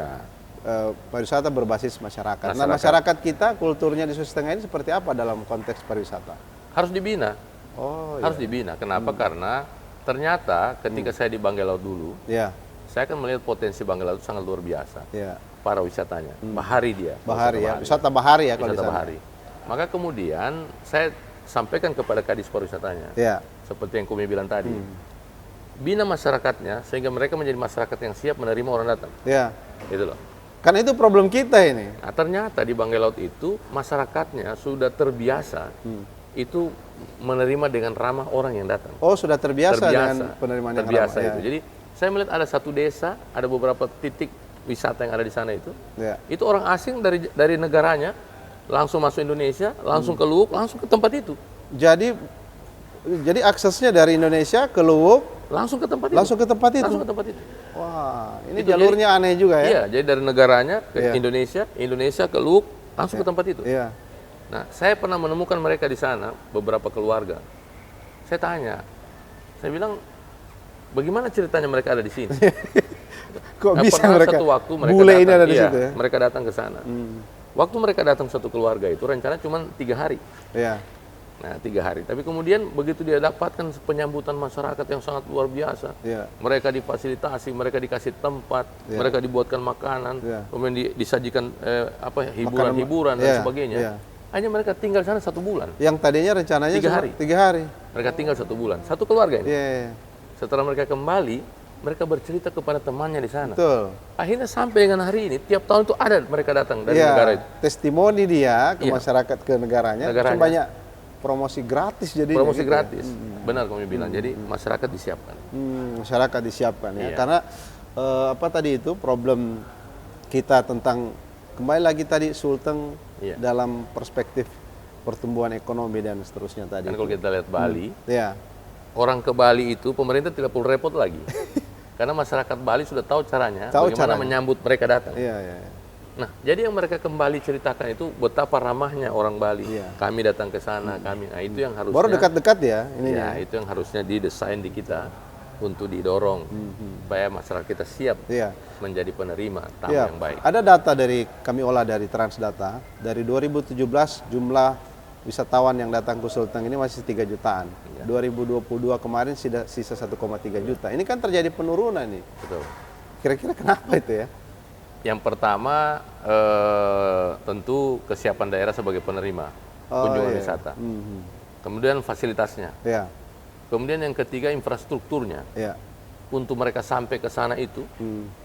Pariwisata berbasis masyarakat. Nah, masyarakat kita kulturnya di Sulawesi Tengah ini seperti apa dalam konteks pariwisata? Harus dibina. Harus dibina. Kenapa? Karena ternyata ketika saya di Banggai Laut dulu, saya akan melihat potensi Banggai Laut itu sangat luar biasa. Para wisatanya, bahari dia. Wisata bahari ya kalau wisata bahari. Maka kemudian saya sampaikan kepada Kadis Pariwisatanya, seperti yang Kumi bilang tadi, bina masyarakatnya sehingga mereka menjadi masyarakat yang siap menerima orang datang. Itu loh. Karena itu problem kita ini. Nah, ternyata di Banggai Laut itu masyarakatnya sudah terbiasa itu menerima dengan ramah orang yang datang. Oh, sudah terbiasa dengan penerimaan yang ramah. Itu. Jadi saya melihat ada satu desa, ada beberapa titik wisata yang ada di sana itu. Itu orang asing dari negaranya langsung masuk Indonesia, langsung ke Luwuk, langsung ke tempat itu. Jadi aksesnya dari Indonesia ke Luwuk langsung ke tempat itu. Wah, ini itu jalurnya aneh juga ya. Iya, jadi dari negaranya ke Indonesia ke Luwuk langsung ke tempat itu. Nah, saya pernah menemukan mereka di sana, beberapa keluarga. Saya tanya, saya bilang, bagaimana ceritanya mereka ada di sini? Kok bisa mereka? Satu waktu mereka bule datang, ini ada di situ ya? Mereka datang ke sana. Waktu mereka datang satu keluarga itu rencana cuma 3 hari. Nah, 3 hari. Tapi kemudian begitu dia dapatkan penyambutan masyarakat yang sangat luar biasa. Mereka difasilitasi, mereka dikasih tempat, mereka dibuatkan makanan, kemudian disajikan hiburan-hiburan dan sebagainya. Hanya mereka tinggal sana 1 bulan. Yang tadinya rencananya 3 hari. Mereka tinggal 1 bulan. Satu keluarga ini. Setelah mereka kembali, mereka bercerita kepada temannya di sana. Akhirnya sampai dengan hari ini, tiap tahun itu ada mereka datang dari negara itu. Testimoni dia ke masyarakat, ke negaranya. Banyak promosi gratis jadi. Promosi gratis, benar kami bilang. Jadi masyarakat disiapkan. Masyarakat disiapkan ya. Karena apa tadi itu problem kita tentang kembali lagi tadi Sulteng dalam perspektif pertumbuhan ekonomi dan seterusnya tadi. Kan kalau kita lihat Bali, orang ke Bali itu pemerintah tidak perlu repot lagi. Karena masyarakat Bali sudah tahu caranya, bagaimana menyambut mereka datang. Nah, jadi yang mereka kembali ceritakan itu betapa ramahnya orang Bali. Kami datang ke sana, nah itu yang harusnya. Baru dekat-dekat ya ini. Itu yang harusnya didesain di kita untuk didorong supaya masyarakat kita siap menjadi penerima tamu yang baik. Ada data dari kami olah dari Transdata, dari 2017 jumlah wisatawan yang datang ke Sulteng ini masih 3 jutaan. 2022 kemarin sisa 1,3 juta. Ini kan terjadi penurunan nih. Betul. Kira-kira kenapa itu ya? Yang pertama tentu kesiapan daerah sebagai penerima kunjungan wisata. Kemudian fasilitasnya. Kemudian yang ketiga infrastrukturnya. Untuk mereka sampai ke sana itu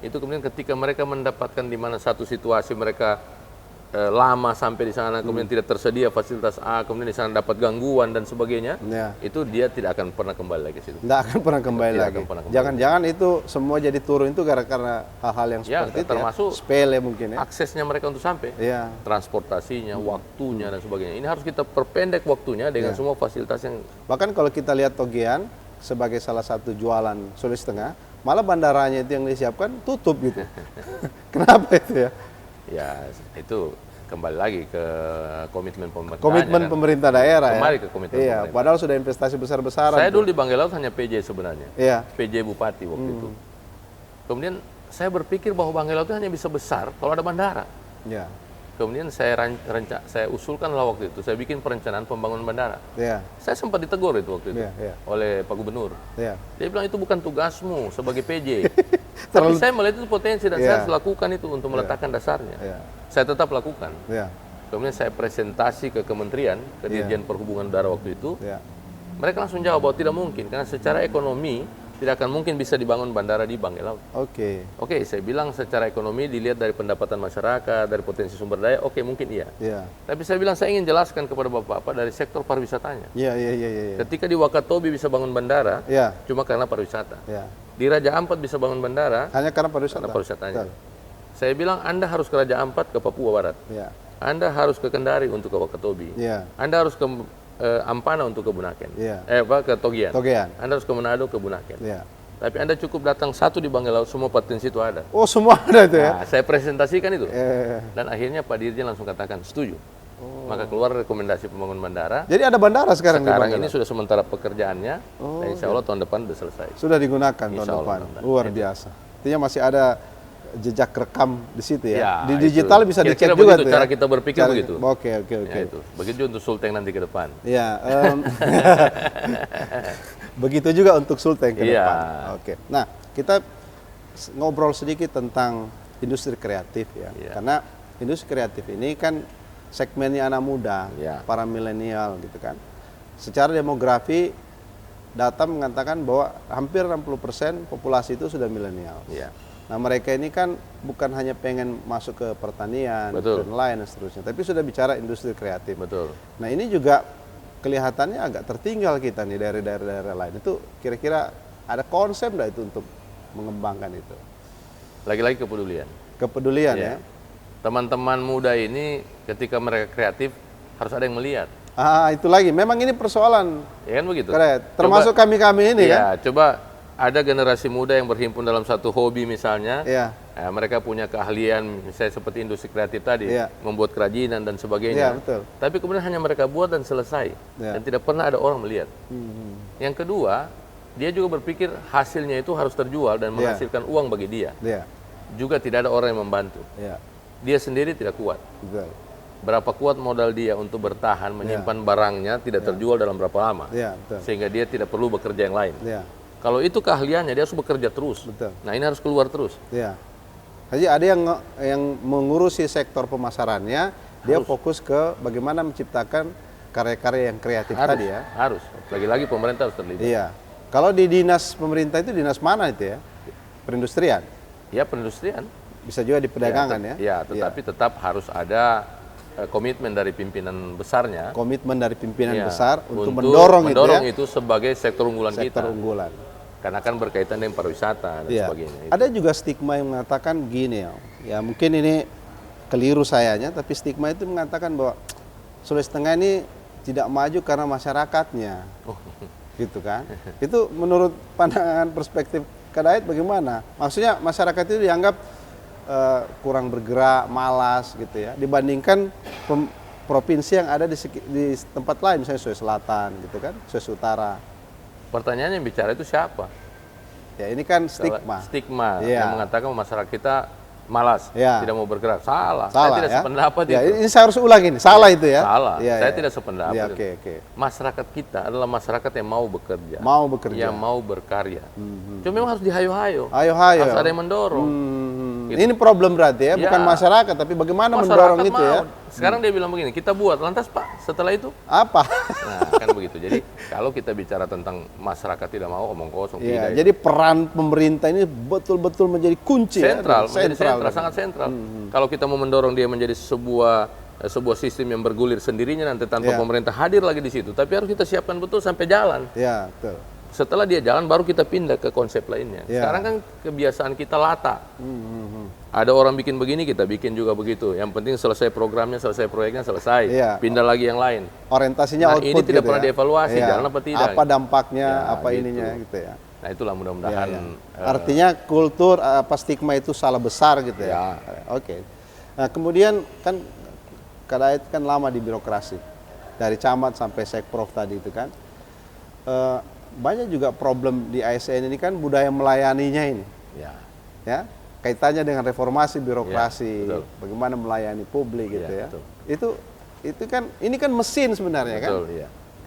kemudian ketika mereka mendapatkan di mana satu situasi mereka lama sampai di sana, kemudian tidak tersedia fasilitas A, kemudian di sana dapat gangguan dan sebagainya, itu dia tidak akan pernah kembali lagi ke situ. Tidak akan pernah kembali lagi. Jangan-jangan itu semua jadi turun itu karena hal-hal yang seperti itu termasuk sepele mungkin ya. Aksesnya mereka untuk sampai, transportasinya, waktunya dan sebagainya. Ini harus kita perpendek waktunya dengan semua fasilitas yang. Bahkan kalau kita lihat Togian sebagai salah satu jualan Sulawesi Tengah, malah bandaranya itu yang disiapkan tutup gitu. Kenapa itu ya? Ya, itu kembali lagi ke komitmen pemerintah. Komitmen pemerintah daerah Kembali ke komitmen pemerintah. Padahal sudah investasi besar-besaran. Saya dulu di Banggai Laut hanya PJ sebenarnya. PJ Bupati waktu itu. Kemudian saya berpikir bahwa Banggai Laut itu hanya bisa besar kalau ada bandara. Kemudian saya usulkanlah waktu itu, saya bikin perencanaan pembangunan bandara. Saya sempat ditegur itu waktu itu oleh Pak Gubernur. Dia bilang itu bukan tugasmu sebagai PJ. Tapi saya melihat itu potensi dan saya harus lakukan itu untuk meletakkan dasarnya. Saya tetap lakukan. Kemudian saya presentasi ke kementerian, ke Dirjen Perhubungan Udara waktu itu. Mereka langsung jawab bahwa tidak mungkin karena secara ekonomi tidak akan mungkin bisa dibangun bandara di Banggai Laut. Oke, saya bilang secara ekonomi dilihat dari pendapatan masyarakat, dari potensi sumber daya, mungkin iya. Tapi saya bilang saya ingin jelaskan kepada Bapak dari sektor pariwisatanya. Ketika di Wakatobi bisa bangun bandara, cuma karena pariwisata. Di Raja Ampat bisa bangun bandara, hanya karena pariwisata. Karena pariwisatanya. Saya bilang Anda harus ke Raja Ampat, ke Papua Barat. Anda harus ke Kendari untuk ke Wakatobi. Anda harus ke Ampana untuk ke Bunaken. Ke Togian. Anda harus ke Manado ke Bunaken. Tapi Anda cukup datang satu di Banggai Laut, semua potensi itu ada. Oh, semua ada itu ya? Nah, saya presentasikan itu. Dan akhirnya Pak Dirjen langsung katakan, setuju. Maka keluar rekomendasi pembangunan bandara. Jadi ada bandara sekarang di Banggai ini sudah sementara pekerjaannya, dan insya Allah tahun depan sudah selesai. Sudah digunakan tahun depan. Luar biasa. Artinya masih ada jejak rekam di situ ya. Di digital bisa dicek juga tuh ya. Cara kita berpikir begitu. Oke. Begitu untuk Sulteng nanti ke depan. Iya. Begitu juga untuk Sulteng ke depan. Oke. Nah, kita ngobrol sedikit tentang industri kreatif ya. Karena industri kreatif ini kan segmennya anak muda, para milenial gitu kan. Secara demografi data mengatakan bahwa hampir 60% populasi itu sudah milenial. Nah, mereka ini kan bukan hanya pengen masuk ke pertanian dan lain dan seterusnya, tapi sudah bicara industri kreatif. Nah, ini juga kelihatannya agak tertinggal kita nih dari daerah-daerah lain. Itu kira-kira ada konsep nggak itu untuk mengembangkan itu? Lagi-lagi kepedulian. Kepedulian ya. Teman-teman muda ini ketika mereka kreatif harus ada yang melihat. Itu lagi. Memang ini persoalan. Ya kan begitu. Termasuk kami-kami ini kan. Coba ada generasi muda yang berhimpun dalam satu hobi misalnya. Mereka punya keahlian misalnya seperti industri kreatif tadi, membuat kerajinan dan sebagainya. Tapi kemudian hanya mereka buat dan selesai. Dan tidak pernah ada orang melihat. Yang kedua, dia juga berpikir hasilnya itu harus terjual dan menghasilkan uang bagi dia. Juga tidak ada orang yang membantu. Dia sendiri tidak kuat. Berapa kuat modal dia untuk bertahan menyimpan barangnya tidak terjual dalam berapa lama. Sehingga dia tidak perlu bekerja yang lain. Kalau itu keahliannya, dia harus bekerja terus. Nah, ini harus keluar terus. Jadi ada yang mengurusi sektor pemasarannya, dia fokus ke bagaimana menciptakan karya-karya yang kreatif tadi ya. Harus. Lagi-lagi pemerintah harus terlibat. Kalau di dinas pemerintah itu dinas mana itu ya? Perindustrian? Ya, perindustrian. Bisa juga di perdagangan ya? Tetapi tetap harus ada komitmen dari pimpinan besarnya. Komitmen dari pimpinan besar untuk mendorong itu sebagai sektor unggulan kita. Sektor unggulan. Karena kan berkaitan dengan pariwisata dan sebagainya. Ada juga stigma yang mengatakan gini ya mungkin ini keliru sayanya, tapi stigma itu mengatakan bahwa Sulawesi Tengah ini tidak maju karena masyarakatnya. Gitu kan. Itu menurut pandangan perspektif Kadayat bagaimana? Maksudnya masyarakat itu dianggap kurang bergerak, malas gitu ya, dibandingkan provinsi yang ada di tempat lain, misalnya Sulawesi Selatan gitu kan, Sulawesi Utara. Pertanyaannya yang bicara itu siapa? Ya ini kan stigma. Stigma yang mengatakan masyarakat kita malas, tidak mau bergerak. Salah. Saya tidak sependapat itu. Ini saya harus ulang ini. Salah itu ya. Salah. Saya tidak sependapat. Masyarakat kita adalah masyarakat yang mau bekerja. Yang mau berkarya. Cuma memang harus dihayo-hayo. Harus ada yang mendorong. Gitu. Ini problem berarti ya, bukan masyarakat, tapi bagaimana mendorong itu ya. Sekarang dia bilang begini, kita buat, lantas Pak, setelah itu? Apa? Nah, kan begitu. Jadi kalau kita bicara tentang masyarakat tidak mau, omong kosong. Jadi peran pemerintah ini betul-betul menjadi kunci sentral, sangat sentral. Kalau kita mau mendorong dia menjadi sebuah sistem yang bergulir sendirinya nanti tanpa pemerintah hadir lagi di situ. Tapi harus kita siapkan betul sampai jalan. Betul. Setelah dia jalan baru kita pindah ke konsep lainnya. Sekarang kan kebiasaan kita lata. Ada orang bikin begini, kita bikin juga begitu. Yang penting selesai programnya, selesai proyeknya, selesai. Pindah lagi yang lain. Orientasinya output ini tidak gitu pernah dievaluasi, jalan apa tidak. Apa dampaknya, apa ininya gitu ya. Nah itulah mudah-mudahan. Artinya kultur, stigma itu salah besar gitu ya. Oke. Nah kemudian kan Kadayat kan lama di birokrasi. Dari camat sampai sekprov tadi itu kan. Banyak juga problem di ASN ini kan budaya melayaninya ini. Ya, kaitannya dengan reformasi birokrasi, bagaimana melayani publik gitu ya. Itu kan ini kan mesin sebenarnya kan.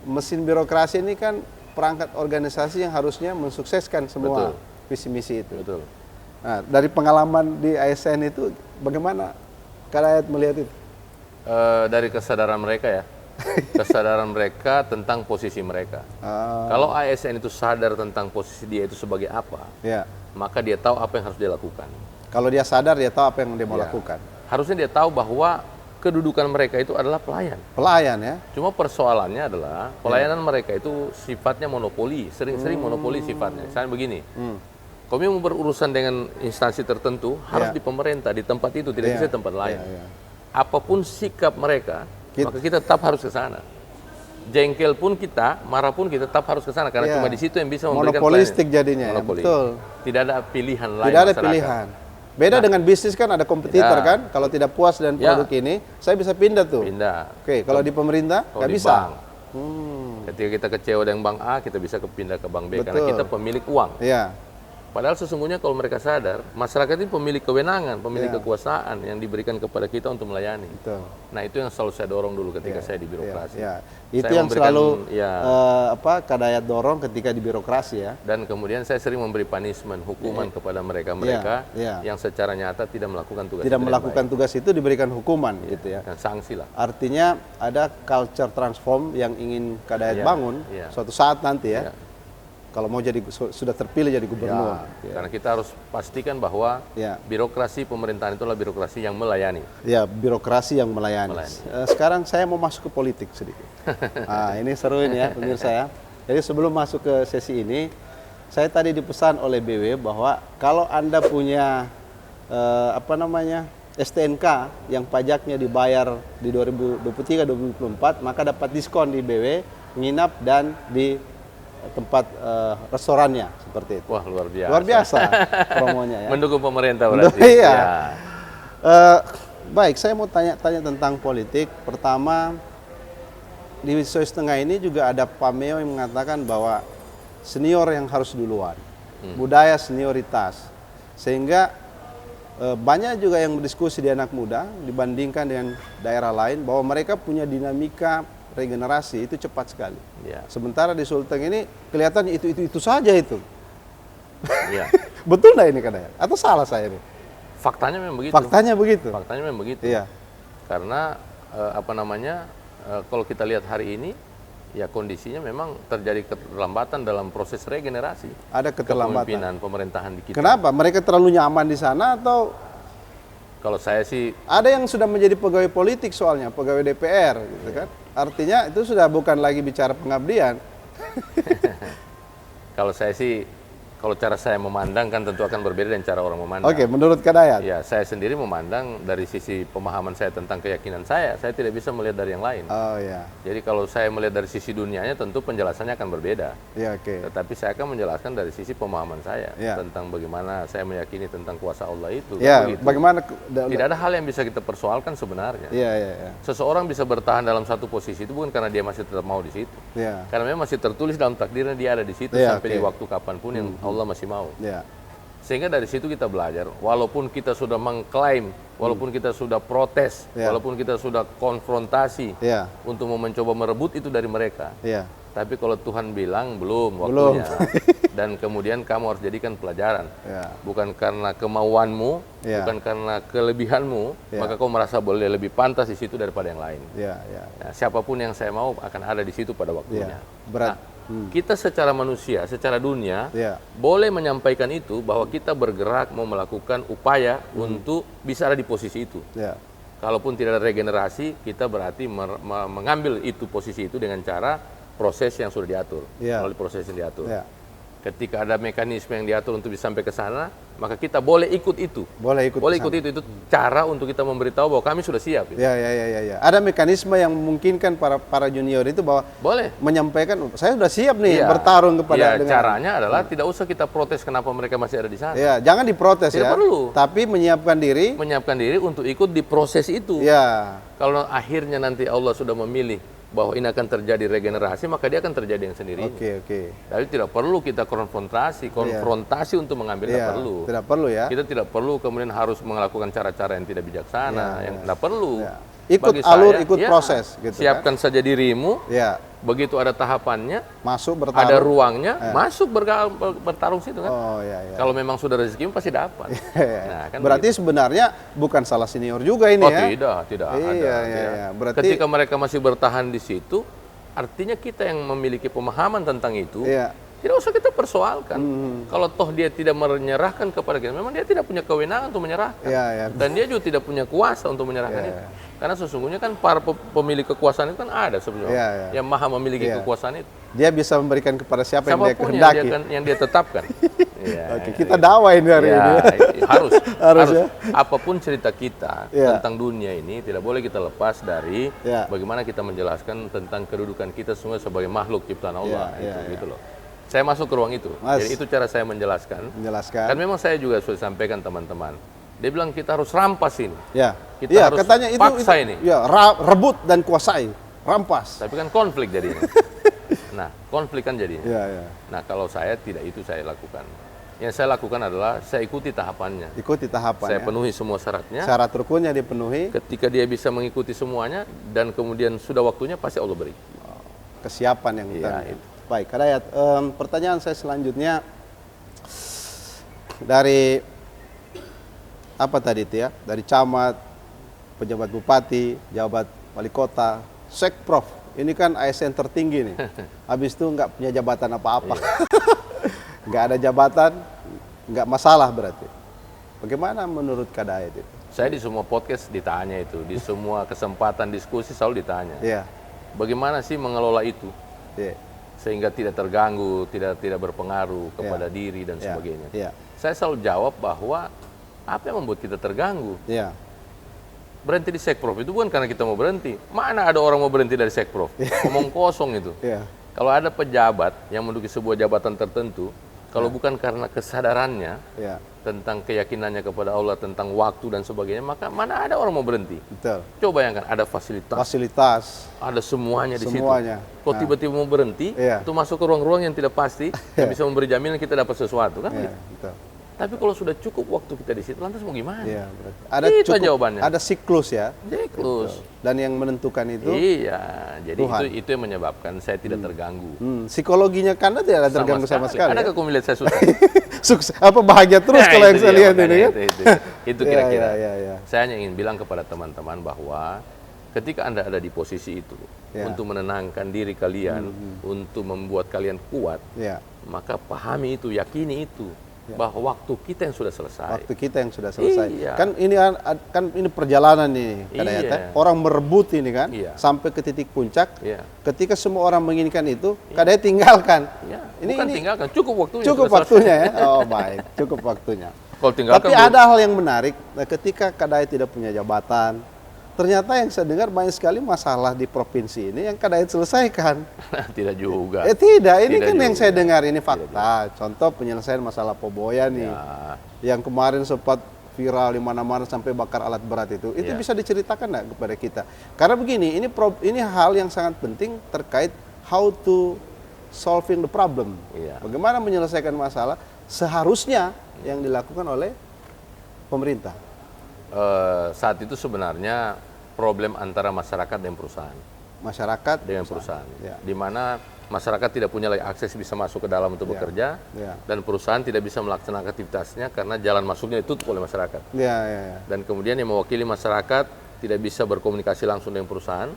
Mesin birokrasi ini kan perangkat organisasi yang harusnya mensukseskan semua visi misi itu. Nah, dari pengalaman di ASN itu bagaimana Kadayat melihat itu? Dari kesadaran mereka ya. Kesadaran mereka tentang posisi mereka. Kalau ASN itu sadar tentang posisi dia itu sebagai apa, maka dia tahu apa yang harus dia lakukan. Kalau dia sadar, dia tahu apa yang dia mau lakukan. Harusnya dia tahu bahwa kedudukan mereka itu adalah pelayan. Pelayan ya. Cuma persoalannya adalah pelayanan mereka itu sifatnya monopoli, sering-sering monopoli sifatnya. Misalnya begini, kami mau berurusan dengan instansi tertentu harus di pemerintah, di tempat itu, tidak bisa di tempat lain. apapun sikap mereka, maka kita tetap harus ke sana. Jengkel pun kita, marah pun kita tetap harus ke sana karena cuma di situ yang bisa memberikan monopolistik jadinya. Monopoli. Betul. Tidak ada pilihan lain. Tidak ada pilihan. Beda dengan bisnis kan ada kompetitor kan. Kalau tidak puas dengan produk ini, saya bisa pindah tuh. Pindah. Oke, kalau di pemerintah nggak bisa. Bank. Ketika kita kecewa dengan bank A, kita bisa pindah ke bank B karena kita pemilik uang. Iya. Padahal sesungguhnya kalau mereka sadar, masyarakat ini pemilik kewenangan, pemilik kekuasaan yang diberikan kepada kita untuk melayani. Betul. Nah itu yang selalu saya dorong dulu ketika saya di birokrasi. Itu saya yang selalu Kadayat dorong ketika di birokrasi ya. Dan kemudian saya sering memberi punishment, hukuman kepada mereka yang secara nyata tidak melakukan tugas. Tidak melakukan tugas itu diberikan hukuman gitu ya. Dan sanksi lah. Artinya ada culture transform yang ingin Kadayat bangun suatu saat nanti ya. Kalau mau jadi sudah terpilih jadi gubernur. Karena kita harus pastikan bahwa birokrasi pemerintahan itu adalah birokrasi yang melayani. Ya, birokrasi yang melayani. Sekarang saya mau masuk ke politik sedikit. Nah, ini seru ini ya pemirsa ya. Jadi sebelum masuk ke sesi ini, saya tadi dipesan oleh BW bahwa kalau Anda punya STNK yang pajaknya dibayar di 2023-2024, maka dapat diskon di BW, nginap dan di tempat restorannya seperti itu. Wah, luar biasa. Luar biasa promonya ya. Mendukung pemerintah berarti. Iya. Baik, saya mau tanya tentang politik. Pertama, di Sulawesi Tengah ini juga ada pameo yang mengatakan bahwa senior yang harus duluan. Budaya senioritas. Sehingga banyak juga yang berdiskusi di anak muda dibandingkan dengan daerah lain bahwa mereka punya dinamika regenerasi itu cepat sekali. Sementara di Sulteng ini kelihatannya itu saja itu. Betul nggak ini Kadayat? Atau salah saya ini? Faktanya memang begitu. Faktanya begitu. Faktanya memang begitu. Iya. Karena kalau kita lihat hari ini, ya kondisinya memang terjadi keterlambatan dalam proses regenerasi. Ada keterlambatan. Kepemimpinan pemerintahan di kita. Kenapa? Mereka terlalu nyaman di sana atau? Kalau saya sih ada yang sudah menjadi pegawai politik soalnya, pegawai DPR gitu kan. Artinya itu sudah bukan lagi bicara pengabdian. Kalau saya sih, kalau cara saya memandang kan tentu akan berbeda dengan cara orang memandang. Oke, menurut Kadayat? Ya, saya sendiri memandang dari sisi pemahaman saya tentang keyakinan saya tidak bisa melihat dari yang lain. Oh ya. Jadi kalau saya melihat dari sisi dunianya tentu penjelasannya akan berbeda. Ya, oke. Tetapi saya akan menjelaskan dari sisi pemahaman saya tentang bagaimana saya meyakini tentang kuasa Allah itu. Ya, bagaimana tidak ada hal yang bisa kita persoalkan sebenarnya. Ya. Seseorang bisa bertahan dalam satu posisi itu bukan karena dia masih tetap mau di situ. Ya. Karena memang masih tertulis dalam takdirnya dia ada di situ sampai di waktu kapanpun yang Allah masih mau. Sehingga dari situ kita belajar, walaupun kita sudah mengklaim, walaupun kita sudah protes, walaupun kita sudah konfrontasi untuk mencoba merebut itu dari mereka. Tapi kalau Tuhan bilang belum waktunya, dan kemudian kamu harus jadikan pelajaran, bukan karena kemauanmu, bukan karena kelebihanmu, maka kau merasa boleh lebih pantas di situ daripada yang lain. Nah, siapapun yang saya mau akan ada di situ pada waktunya. Berat. Kita secara manusia, secara dunia, boleh menyampaikan itu bahwa kita bergerak mau melakukan upaya untuk bisa ada di posisi itu. Kalaupun tidak ada regenerasi, kita berarti mengambil itu posisi itu dengan cara proses yang sudah diatur, melalui proses yang diatur. Ketika ada mekanisme yang diatur untuk bisa sampai ke sana, maka kita boleh ikut itu. Boleh ikut itu. Itu cara untuk kita memberitahu bahwa kami sudah siap. Gitu. Ya. Ada mekanisme yang memungkinkan para junior itu bahwa boleh menyampaikan, saya sudah siap nih bertarung kepada. Caranya adalah tidak usah kita protes kenapa mereka masih ada di sana. Jangan diprotes tidak perlu. Tapi menyiapkan diri untuk ikut di proses itu. Kalau akhirnya nanti Allah sudah memilih bahwa ini akan terjadi regenerasi, maka dia akan terjadi yang sendirinya. Tapi tidak perlu kita konfrontasi untuk mengambil, tidak perlu ya. Kita tidak perlu kemudian harus melakukan cara-cara yang tidak bijaksana, yang tidak perlu. Ikut alur, ikut proses. Gitu, siapkan saja dirimu. Begitu ada tahapannya, masuk bertarung. Ada ruangnya, masuk bertarung situ kan. Kalau memang sudah rezekimu pasti dapat. Nah, kan berarti sebenarnya bukan salah senior juga ini tidak ada. Berarti ketika mereka masih bertahan di situ, artinya kita yang memiliki pemahaman tentang itu, tidak usah kita persoalkan. Kalau toh dia tidak menyerahkan kepada kita, memang dia tidak punya kewenangan untuk menyerahkan. Dan dia juga tidak punya kuasa untuk menyerahkan itu. Karena sesungguhnya kan para pemilik kekuasaan itu kan ada sebenarnya yang maha memiliki kekuasaan itu. Dia bisa memberikan kepada siapa yang dia kehendaki. Yang dia tetapkan. Oke, kita dakwain hari ini. Harus. Ya? Apapun cerita kita tentang dunia ini, tidak boleh kita lepas dari bagaimana kita menjelaskan tentang kedudukan kita semua sebagai makhluk ciptaan Allah. Gitu loh. Saya masuk ke ruang itu. Jadi itu cara saya menjelaskan. Kan memang saya juga sudah sampaikan teman-teman. Dia bilang kita harus rampas ini. Kita harus katanya paksa ini. Rebut dan kuasai, rampas. Tapi kan konflik jadinya. Nah, konflik kan jadinya. Nah, kalau saya tidak itu saya lakukan. Yang saya lakukan adalah saya ikuti tahapannya. Saya penuhi semua syaratnya. Syarat rukunnya dipenuhi. Ketika dia bisa mengikuti semuanya dan kemudian sudah waktunya pasti Allah beri. Kesiapan yang utama. Baik, Kak Dayat, pertanyaan saya selanjutnya dari apa tadi itu ya? Dari camat, pejabat bupati, jabat wali kota, sekprov. Ini kan ASN tertinggi nih. Habis itu nggak punya jabatan apa-apa. Nggak ada jabatan, nggak masalah berarti. Bagaimana menurut Kak Dayat itu? Saya di semua podcast ditanya itu, di semua kesempatan diskusi selalu ditanya. Bagaimana sih mengelola itu? Sehingga tidak terganggu, tidak berpengaruh kepada diri dan sebagainya. Saya selalu jawab bahwa apa yang membuat kita terganggu? Berhenti di sekprov itu bukan karena kita mau berhenti. Mana ada orang mau berhenti dari sekprov? Ngomong kosong itu. Kalau ada pejabat yang menduduki sebuah jabatan tertentu, kalau bukan karena kesadarannya tentang keyakinannya kepada Allah, tentang waktu dan sebagainya, maka mana ada orang mau berhenti? Betul. Coba bayangkan, ada fasilitas, ada semuanya di situ. Kok tiba-tiba mau berhenti, itu masuk ke ruang-ruang yang tidak pasti, yang bisa memberi jaminan kita dapat sesuatu kan? Betul. Tapi kalau sudah cukup waktu kita di situ, lantas mau gimana? Ada itu jawabannya. Ada siklus ya. Siklus. Dan yang menentukan itu. Jadi itu yang menyebabkan saya tidak terganggu. Psikologinya Kanda tidak ada terganggu sama sekali. Ada kamu lihat saya susah? Bahagia terus kalau yang saya lihat ini kan? Itu kira-kira. Saya hanya ingin bilang kepada teman-teman bahwa ketika Anda ada di posisi itu untuk menenangkan diri kalian, untuk membuat kalian kuat, maka pahami itu, yakini itu. Bahwa waktu kita yang sudah selesai. Kan ini perjalanan nih, orang merebut ini kan, sampai ke titik puncak. Ketika semua orang menginginkan itu, kadang tinggalkan. Bukan tinggalkan, cukup waktunya. Cukup waktunya ya. Oh baik, cukup waktunya. Tapi ada hal yang menarik, ketika Kadai tidak punya jabatan, ternyata yang saya dengar banyak sekali masalah di provinsi ini yang Kadai selesaikan. Tidak juga. Tidak, ini kan yang saya dengar ini fakta. Contoh penyelesaian masalah Poboya nih, yang kemarin sempat viral di mana-mana sampai bakar alat berat itu bisa diceritakan nggak kepada kita? Karena begini, ini hal yang sangat penting terkait how to solving the problem. Bagaimana menyelesaikan masalah seharusnya yang dilakukan oleh pemerintah. Saat itu sebenarnya problem antara masyarakat dan perusahaan. Masyarakat dengan perusahaan. Di mana masyarakat tidak punya lagi akses bisa masuk ke dalam untuk bekerja, dan perusahaan tidak bisa melaksanakan aktivitasnya karena jalan masuknya ditutup oleh masyarakat. Dan kemudian yang mewakili masyarakat tidak bisa berkomunikasi langsung dengan perusahaan.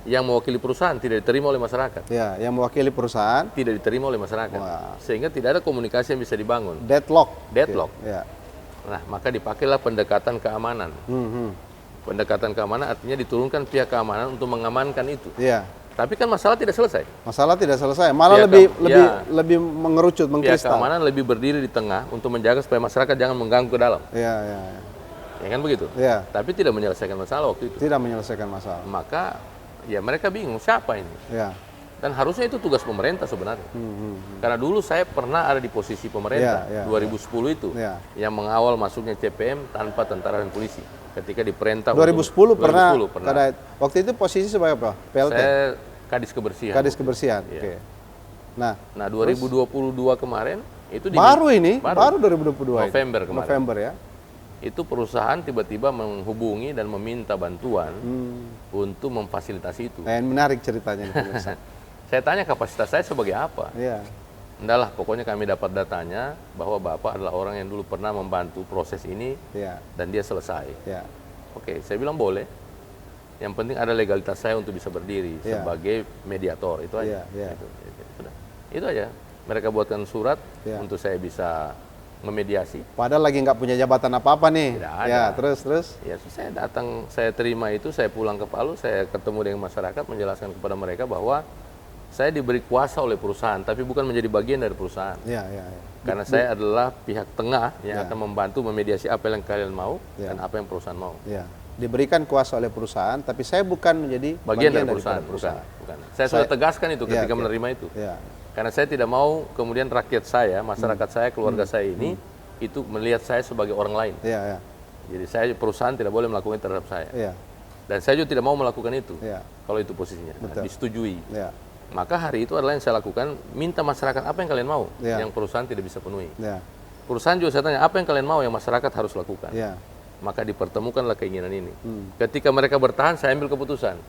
Yang mewakili perusahaan tidak diterima oleh masyarakat. Yang mewakili perusahaan tidak diterima oleh masyarakat. Sehingga tidak ada komunikasi yang bisa dibangun. Deadlock. Nah, maka dipakailah pendekatan keamanan. Pendekatan keamanan artinya diturunkan pihak keamanan untuk mengamankan itu. Tapi kan masalah tidak selesai. Malah lebih mengerucut, mengkristal. Pihak keamanan lebih berdiri di tengah untuk menjaga supaya masyarakat jangan mengganggu ke dalam. Ya kan begitu? Tapi tidak menyelesaikan masalah waktu itu. Tidak menyelesaikan masalah. Maka ya mereka bingung siapa ini. Dan harusnya itu tugas pemerintah sebenarnya. Karena dulu saya pernah ada di posisi pemerintah, 2010 itu, yang mengawal masuknya CPM tanpa tentara dan polisi. Ketika diperintah 2010 pernah. Waktu itu posisi sebagai apa? PLT? Saya Kadis Kebersihan. Kadis Kebersihan, oke. Nah 2022 kemarin, itu baru 2022 November kemarin. November ya. Itu perusahaan tiba-tiba menghubungi dan meminta bantuan untuk memfasilitasi itu. Nah, yang menarik ceritanya nih, pemirsa. Saya tanya kapasitas saya sebagai apa? Entahlah, pokoknya kami dapat datanya bahwa Bapak adalah orang yang dulu pernah membantu proses ini dan dia selesai. Oke, saya bilang boleh. Yang penting ada legalitas saya untuk bisa berdiri sebagai mediator, itu aja. Itu aja. mereka buatkan surat untuk saya bisa memediasi. Padahal lagi nggak punya jabatan apa-apa nih. Tidak ada. Ya, terus. Ya, saya datang, saya terima itu, saya pulang ke Palu, saya ketemu dengan masyarakat, menjelaskan kepada mereka bahwa saya diberi kuasa oleh perusahaan, tapi bukan menjadi bagian dari perusahaan. Ya. Karena saya adalah pihak tengah yang akan membantu memediasi apa yang kalian mau dan apa yang perusahaan mau. Ya. Diberikan kuasa oleh perusahaan, tapi saya bukan menjadi bagian dari perusahaan. Bukan. Saya sudah tegaskan itu ketika menerima itu. Ya. Karena saya tidak mau kemudian rakyat saya, masyarakat saya, keluarga saya ini itu melihat saya sebagai orang lain. Ya. Jadi saya perusahaan tidak boleh melakukan itu terhadap saya. Ya. Dan saya juga tidak mau melakukan itu. Ya. Kalau itu posisinya, disetujui. Ya. Maka hari itu adalah yang saya lakukan, minta masyarakat apa yang kalian mau, yang perusahaan tidak bisa penuhi. Ya. Perusahaan juga saya tanya, apa yang kalian mau yang masyarakat harus lakukan. Ya. Maka dipertemukanlah keinginan ini. Ketika mereka bertahan, saya ambil keputusan.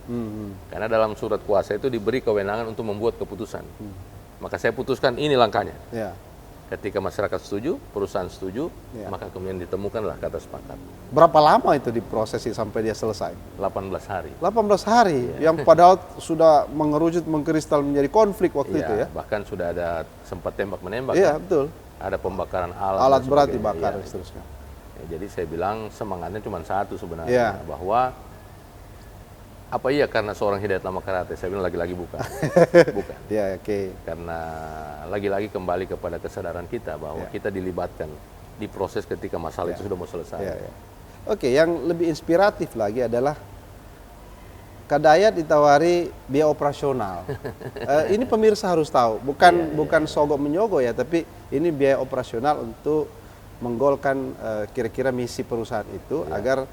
Karena dalam surat kuasa itu diberi kewenangan untuk membuat keputusan. Maka saya putuskan ini langkahnya. Ya. Ketika masyarakat setuju, perusahaan setuju, maka kemudian ditemukanlah kata sepakat. Berapa lama itu diprosesi sampai dia selesai? 18 hari. 18 hari, yang padahal sudah mengerucut, mengkristal menjadi konflik waktu itu ya? Bahkan sudah ada sempat tembak-menembak. Iya, kan? Betul. Ada pembakaran alat berat dibakar dan seterusnya. Ya, jadi saya bilang semangatnya cuma satu sebenarnya, bahwa apa iya karena seorang Hidayat Lama Karate? Saya bilang lagi-lagi bukan. Bukan. Karena lagi-lagi kembali kepada kesadaran kita bahwa kita dilibatkan di proses ketika masalah itu sudah mau selesai. Oke, yang lebih inspiratif lagi adalah Kadayat ditawari biaya operasional. Ini pemirsa harus tahu, bukan sogok menyogok ya, tapi ini biaya operasional untuk menggolkan kira-kira misi perusahaan itu agar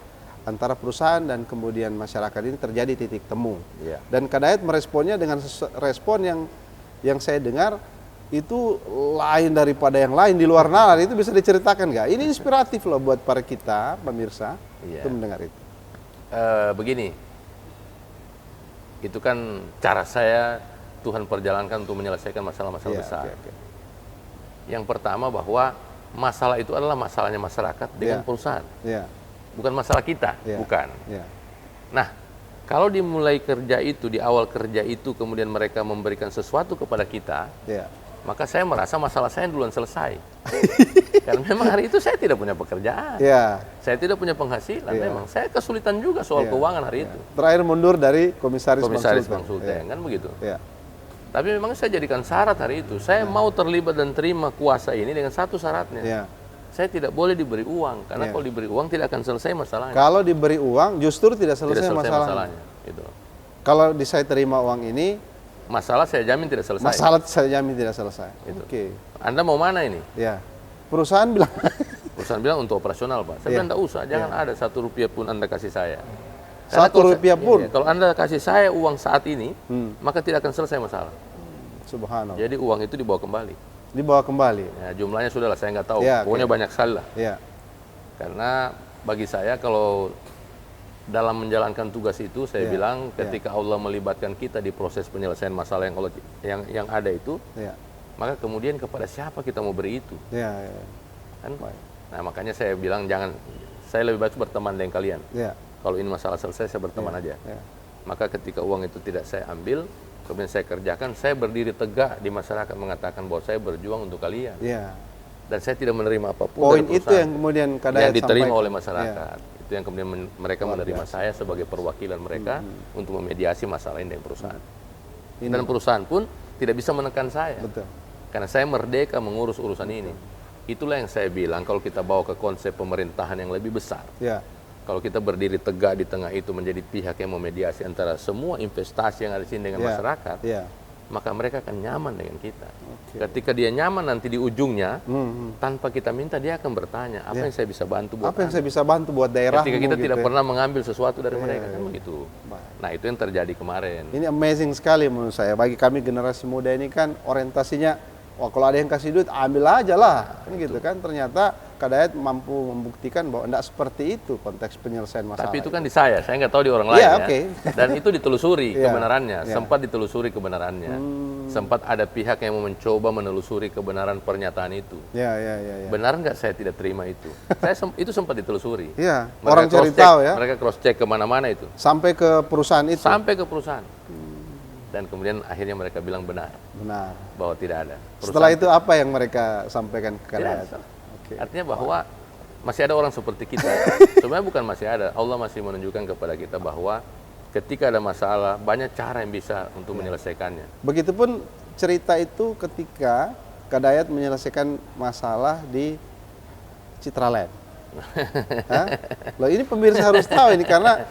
antara perusahaan dan kemudian masyarakat ini terjadi titik temu. Dan Kadayat meresponnya dengan respon yang saya dengar itu lain daripada yang lain di luar nalar. Itu bisa diceritakan nggak? Ini inspiratif loh buat para kita pemirsa untuk mendengar itu. Begini, itu kan cara saya Tuhan perjalankan untuk menyelesaikan masalah-masalah besar. Yang pertama bahwa masalah itu adalah masalahnya masyarakat dengan perusahaan. Bukan masalah kita, bukan. Nah, kalau dimulai kerja itu, di awal kerja itu, kemudian mereka memberikan sesuatu kepada kita, maka saya merasa masalah saya duluan selesai. Karena memang hari itu saya tidak punya pekerjaan, saya tidak punya penghasilan, memang saya kesulitan juga soal keuangan hari itu. Terakhir mundur dari komisaris Bang Sulteng, kan begitu. Tapi memang saya jadikan syarat hari itu, saya mau terlibat dan terima kuasa ini dengan satu syaratnya. Saya tidak boleh diberi uang, karena kalau diberi uang tidak akan selesai masalahnya. Kalau diberi uang justru tidak selesai masalahnya. Gitu. Kalau saya terima uang ini, masalah saya jamin tidak selesai. Masalah saya jamin tidak selesai. Gitu. Anda mau mana ini? Perusahaan bilang. Perusahaan bilang untuk operasional, Pak. Saya bilang tidak usah, jangan ada Rp1 pun Anda kasih saya. Rp1 pun? Kalau Anda kasih saya uang saat ini, maka tidak akan selesai masalah. Subhanallah. Jadi uang itu dibawa kembali. Dibawa kembali. Ya, jumlahnya sudahlah saya nggak tahu. Pokoknya banyak sekali lah. Karena bagi saya kalau dalam menjalankan tugas itu, saya bilang ketika Allah melibatkan kita di proses penyelesaian masalah yang ada itu, maka kemudian kepada siapa kita mau beri itu? Kan? Nah, makanya saya bilang saya lebih baik berteman dengan kalian. Kalau ini masalah selesai, saya berteman aja. Maka ketika uang itu tidak saya ambil, kemudian saya kerjakan, saya berdiri tegak di masyarakat mengatakan bahwa saya berjuang untuk kalian. Dan saya tidak menerima apapun poin itu yang kemudian Kadayat yang diterima oleh masyarakat. Itu yang kemudian mereka menerima saya sebagai perwakilan mereka untuk memediasi masalah ini dengan perusahaan. Dan perusahaan pun tidak bisa menekan saya. Karena saya merdeka mengurus urusan ini. Itulah yang saya bilang kalau kita bawa ke konsep pemerintahan yang lebih besar. Kalau kita berdiri tegak di tengah itu menjadi pihak yang memediasi antara semua investasi yang ada di sini dengan masyarakat, maka mereka akan nyaman dengan kita. Ketika dia nyaman nanti di ujungnya, tanpa kita minta dia akan bertanya, apa yang saya bisa bantu buat apa yang saya bisa bantu buat daerah? Ketika kita tidak pernah mengambil sesuatu dari mereka, kan begitu. Nah, itu yang terjadi kemarin. Ini amazing sekali menurut saya. Bagi kami generasi muda ini kan orientasinya, wah kalau ada yang kasih duit ambil aja lah, kan gitu kan. Ternyata Kadayat mampu membuktikan bahwa tidak seperti itu konteks penyelesaian masalah. Tapi itu kan di saya nggak tahu di orang lain ya. Dan itu ditelusuri kebenarannya, sempat ditelusuri kebenarannya. Sempat ada pihak yang mencoba menelusuri kebenaran pernyataan itu. Benar nggak saya tidak terima itu? Itu sempat ditelusuri. Orang cari tahu ya. Mereka cross check kemana-mana itu. Sampai ke perusahaan itu. Sampai ke perusahaan. Dan kemudian akhirnya mereka bilang benar bahwa tidak ada. Setelah itu apa yang mereka sampaikan ke Kadayat? Artinya bahwa masih ada orang seperti kita. Sebenarnya bukan masih ada, Allah masih menunjukkan kepada kita bahwa ketika ada masalah, banyak cara yang bisa untuk menyelesaikannya. Begitupun cerita itu ketika Kadayat menyelesaikan masalah di Citraland. Loh, ini pemirsa harus tahu ini karena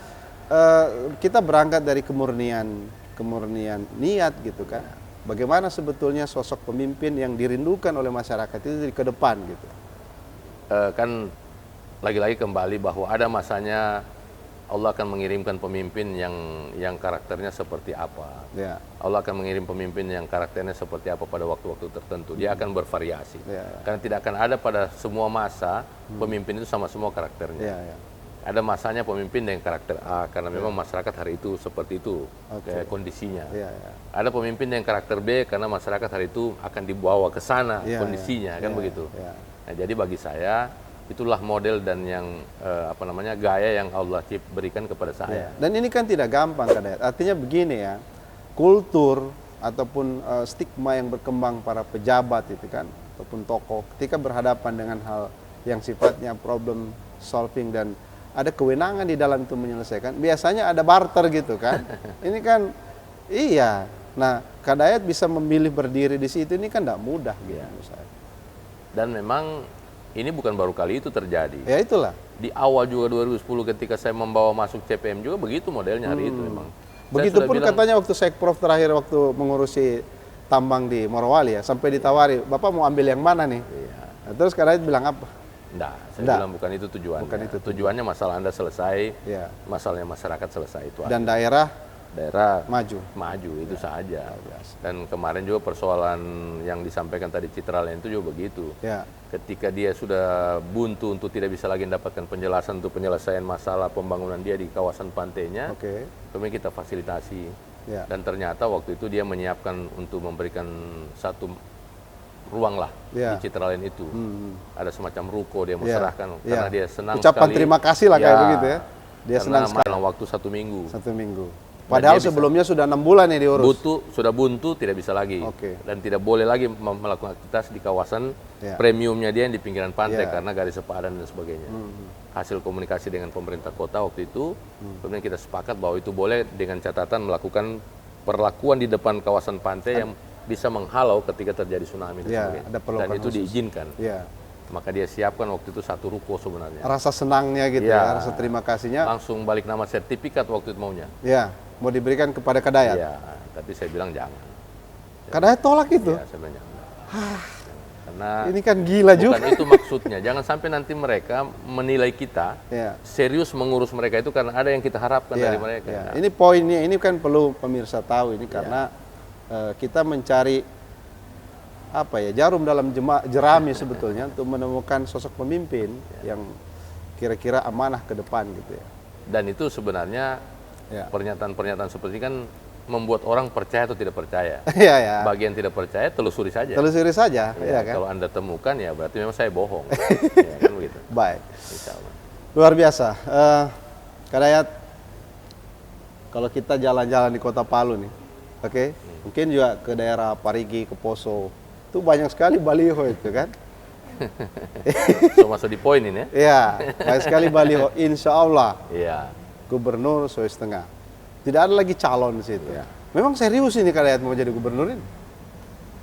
kita berangkat dari kemurnian niat gitu kan. Bagaimana sebetulnya sosok pemimpin yang dirindukan oleh masyarakat itu ke depan gitu. Kan lagi-lagi kembali bahwa ada masanya Allah akan mengirimkan pemimpin yang karakternya seperti apa. Ya. Allah akan mengirim pemimpin yang karakternya seperti apa pada waktu-waktu tertentu. Dia akan bervariasi. Ya. Karena tidak akan ada pada semua masa pemimpin itu sama semua karakternya. Ya, ya. Ada masanya pemimpin dengan karakter A karena memang masyarakat hari itu seperti itu kondisinya. Ya, ya. Ada pemimpin yang karakter B karena masyarakat hari itu akan dibawa ke sana kondisinya kan begitu. Ya. Nah, jadi bagi saya itulah model dan yang gaya yang Allah berikan kepada saya. Dan ini kan tidak gampang Kadayat. Artinya begini ya, kultur ataupun stigma yang berkembang para pejabat itu kan ataupun tokoh ketika berhadapan dengan hal yang sifatnya problem solving dan ada kewenangan di dalam itu menyelesaikan, biasanya ada barter gitu kan. Ini kan iya. Nah, Kadayat bisa memilih berdiri di situ ini kan tidak mudah gitu menurut saya. Dan memang ini bukan baru kali itu terjadi. Ya itulah. Di awal juga 2010 ketika saya membawa masuk CPM juga begitu modelnya hari itu memang. Begitupun katanya waktu Sekprov terakhir waktu mengurusi tambang di Morowali ya, sampai ditawari, Bapak mau ambil yang mana nih? Iya. Nah, terus Kadayat bilang apa? Enggak, saya bilang bukan itu tujuannya. Bukan itu tujuannya masalah Anda selesai, masalahnya masyarakat selesai itu. Dan daerah maju itu saja. Dan kemarin juga persoalan yang disampaikan tadi Citraland itu juga begitu. Ya. Ketika dia sudah buntu untuk tidak bisa lagi mendapatkan penjelasan untuk penyelesaian masalah pembangunan dia di kawasan pantainya, kemudian kita fasilitasi. Ya. Dan ternyata waktu itu dia menyiapkan untuk memberikan satu ruang lah di Citraland itu. Ada semacam ruko dia mau serahkan karena dia senang ucapan sekali. Terima kasih lah kayak begitu ya. Dia senang sekali. Dalam waktu 1 minggu. 1 minggu. Padahal sebelumnya sudah 6 bulan ya diurus. Sudah buntu, tidak bisa lagi. Dan tidak boleh lagi melakukan aktivitas di kawasan premiumnya dia yang di pinggiran pantai karena garis sepadan dan sebagainya. Hasil komunikasi dengan pemerintah kota waktu itu, kemudian kita sepakat bahwa itu boleh dengan catatan melakukan perlakuan di depan kawasan pantai yang bisa menghalau ketika terjadi tsunami dan sebagainya. Dan itu diizinkan. Maka dia siapkan waktu itu satu ruko sebenarnya. Rasa senangnya gitu ya, rasa terima kasihnya. Langsung balik nama sertifikat waktu itu maunya. Ya, mau diberikan kepada Kadayat. Iya, tapi saya bilang jangan. Kadayat tolak itu? Iya, saya bilang jangan. Karena ini kan gila juga. Bukan itu maksudnya. Jangan sampai nanti mereka menilai kita serius mengurus mereka itu karena ada yang kita harapkan dari mereka. Nah. Ini poinnya, ini kan perlu pemirsa tahu ini karena kita mencari jarum dalam jerami sebetulnya untuk menemukan sosok pemimpin yang kira-kira amanah ke depan gitu ya. Dan itu sebenarnya pernyataan-pernyataan seperti ini kan membuat orang percaya atau tidak percaya. Bagian tidak percaya telusuri saja. Telusuri saja. Kan? Kalau Anda temukan ya berarti memang saya bohong. Kan begitu. Baik. Luar biasa. Kadayat, kalau kita jalan-jalan di Kota Palu nih, mungkin juga ke daerah Parigi, ke Poso, itu banyak sekali baliho itu kan. So masuk di poin ini ya? Iya, banyak sekali baliho. Insya Allah. Iya. Gubernur Sulawesi Tengah. Tidak ada lagi calon di situ. Ya. Memang serius ini Kadayat mau jadi gubernur ini?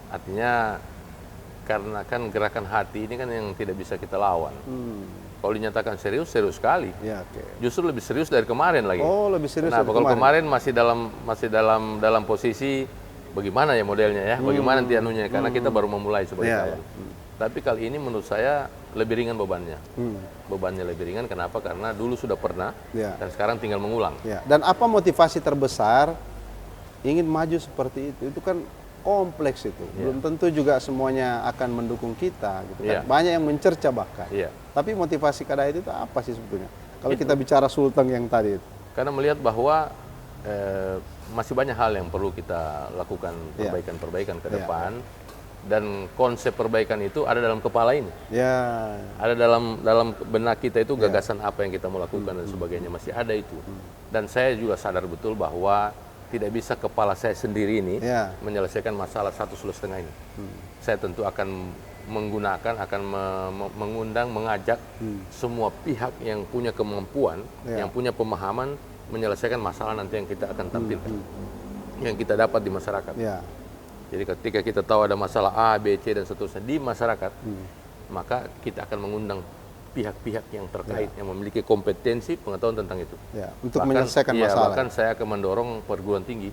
Artinya karena kan gerakan hati ini kan yang tidak bisa kita lawan. Kalau dinyatakan serius, serius sekali. Ya, justru lebih serius dari kemarin lagi. Oh, lebih serius dari kemarin. Kalau kemarin masih dalam posisi bagaimana ya modelnya ya, bagaimana nanti anunya, karena kita baru memulai sebagai calon. Tapi kali ini menurut saya lebih ringan bebannya. Bebannya lebih ringan, kenapa? Karena dulu sudah pernah, dan sekarang tinggal mengulang. Dan apa motivasi terbesar ingin maju seperti itu? Itu kan kompleks itu. Belum tentu juga semuanya akan mendukung kita. Gitu kan. Banyak yang mencerca bahkan. Tapi motivasi Kadayat itu apa sih sebetulnya? Kalau kita bicara Sultan yang tadi itu. Karena melihat bahwa masih banyak hal yang perlu kita lakukan perbaikan-perbaikan ke depan. Dan konsep perbaikan itu ada dalam kepala ini. Ada dalam benak kita itu gagasan apa yang kita mau lakukan dan sebagainya, masih ada itu. Dan saya juga sadar betul bahwa tidak bisa kepala saya sendiri ini menyelesaikan masalah 1,5 ini. Saya tentu akan mengundang, mengajak semua pihak yang punya kemampuan, yang punya pemahaman menyelesaikan masalah nanti yang kita akan tampilkan, yang kita dapat di masyarakat. Jadi ketika kita tahu ada masalah A, B, C dan seterusnya di masyarakat, maka kita akan mengundang pihak-pihak yang terkait, yang memiliki kompetensi pengetahuan tentang itu. Untuk menyelesaikan masalah. Bahkan saya akan mendorong perguruan tinggi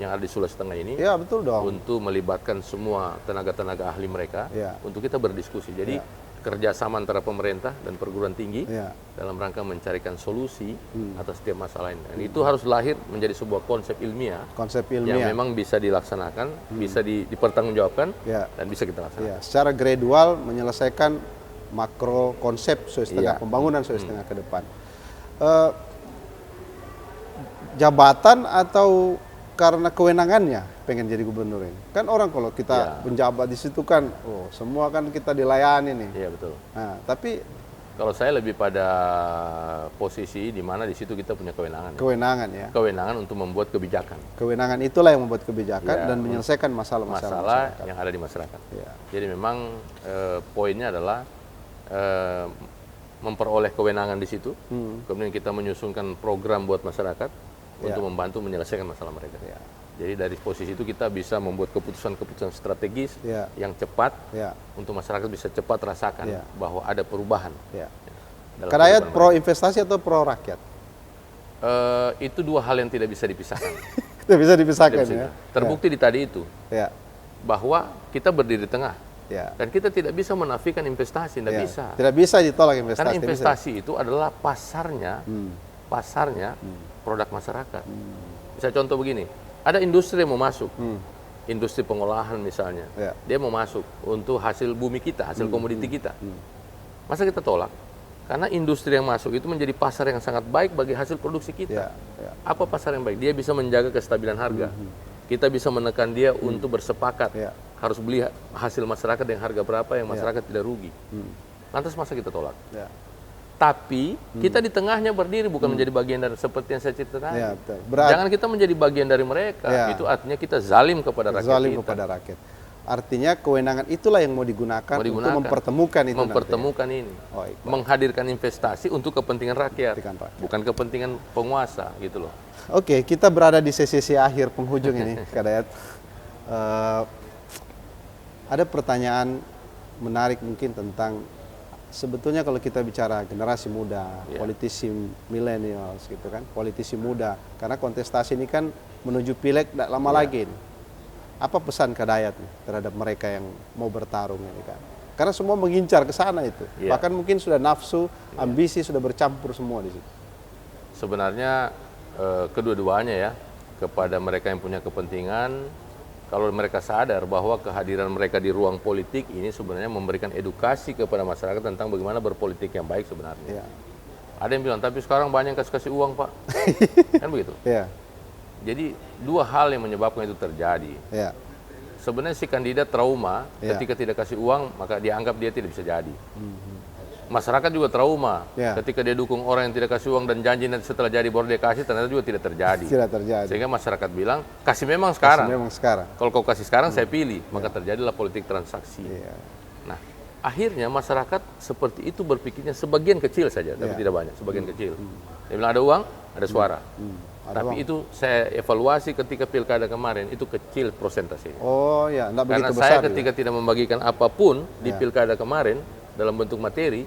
yang ada di Sulawesi Tengah ini, betul dong, untuk melibatkan semua tenaga-tenaga ahli mereka untuk kita berdiskusi. Jadi kerjasama antara pemerintah dan perguruan tinggi dalam rangka mencarikan solusi atas setiap masalah ini. Dan itu harus lahir menjadi sebuah konsep ilmiah yang memang bisa dilaksanakan, bisa dipertanggungjawabkan, dan bisa kita laksanakan. Secara gradual menyelesaikan makro konsep Sulawesi Tengah, pembangunan Sulawesi Tengah ke depan. Jabatan atau karena kewenangannya pengen jadi gubernur ini? Kan orang kalau kita menjabat di situ kan, semua kan kita dilayani nih. Iya betul. Nah, tapi kalau saya lebih pada posisi di mana di situ kita punya kewenangan. Kewenangan Kewenangan untuk membuat kebijakan. Kewenangan itulah yang membuat kebijakan dan menyelesaikan masalah-masalah yang ada di masyarakat. Jadi memang poinnya adalah memperoleh kewenangan di situ, kemudian kita menyusunkan program buat masyarakat untuk membantu menyelesaikan masalah mereka. Jadi dari posisi itu kita bisa membuat keputusan-keputusan strategis yang cepat untuk masyarakat bisa cepat rasakan bahwa ada perubahan. Kadayat pro investasi atau pro rakyat? Itu dua hal yang tidak bisa dipisahkan. Tidak bisa dipisahkan ya. Terbukti di tadi itu bahwa kita berdiri di tengah. Dan kita tidak bisa menafikan investasi, tidak bisa. Tidak bisa ditolak investasi. Karena investasi itu adalah pasarnya produk masyarakat. Bisa contoh begini, ada industri yang mau masuk, industri pengolahan misalnya, dia mau masuk untuk hasil bumi kita, hasil komoditi kita. Masa kita tolak? Karena industri yang masuk itu menjadi pasar yang sangat baik bagi hasil produksi kita. Apa pasar yang baik? Dia bisa menjaga kestabilan harga. Kita bisa menekan dia untuk bersepakat. Harus beli hasil masyarakat yang harga berapa yang masyarakat tidak rugi. Lantas masa kita tolak? Tapi kita di tengahnya berdiri, bukan menjadi bagian dari seperti yang saya ceritakan. Jangan kita menjadi bagian dari mereka. Itu artinya kita zalim kepada rakyat. Zalim kepada rakyat. Artinya kewenangan itulah yang mau digunakan untuk mempertemukan itu. Mempertemukan ini. Menghadirkan investasi untuk kepentingan rakyat, bukan kepentingan penguasa gitu loh. Oke, kita berada di sesi akhir penghujung ini, Kadayat. Ada pertanyaan menarik mungkin tentang sebetulnya kalau kita bicara generasi muda, politisi millennials gitu kan, politisi muda, karena kontestasi ini kan menuju pileg tidak lama lagi nih. Apa pesan Kadayat nih terhadap mereka yang mau bertarung ini kan? Karena semua mengincar ke sana itu. Bahkan mungkin sudah nafsu, ambisi sudah bercampur semua di situ. Sebenarnya kedua-duanya ya, kepada mereka yang punya kepentingan, kalau mereka sadar bahwa kehadiran mereka di ruang politik ini sebenarnya memberikan edukasi kepada masyarakat tentang bagaimana berpolitik yang baik sebenarnya. Ada yang bilang, tapi sekarang banyak yang kasih uang Pak. Kan begitu? Jadi dua hal yang menyebabkan itu terjadi. Sebenarnya si kandidat trauma ketika tidak kasih uang, maka dianggap dia tidak bisa jadi. Masyarakat juga trauma ketika dia dukung orang yang tidak kasih uang dan janji nanti setelah jadi baru dia kasih, ternyata juga tidak terjadi. Sehingga masyarakat bilang, kasih memang sekarang. Kalau kau kasih sekarang, saya pilih. Maka terjadilah politik transaksi. Nah, akhirnya masyarakat seperti itu berpikirnya sebagian kecil saja, tapi tidak banyak, sebagian kecil. Dia bilang ada uang, ada suara. Tapi itu saya evaluasi ketika pilkada kemarin, itu kecil prosentasenya. Karena saya ketika tidak membagikan apapun di pilkada kemarin, dalam bentuk materi,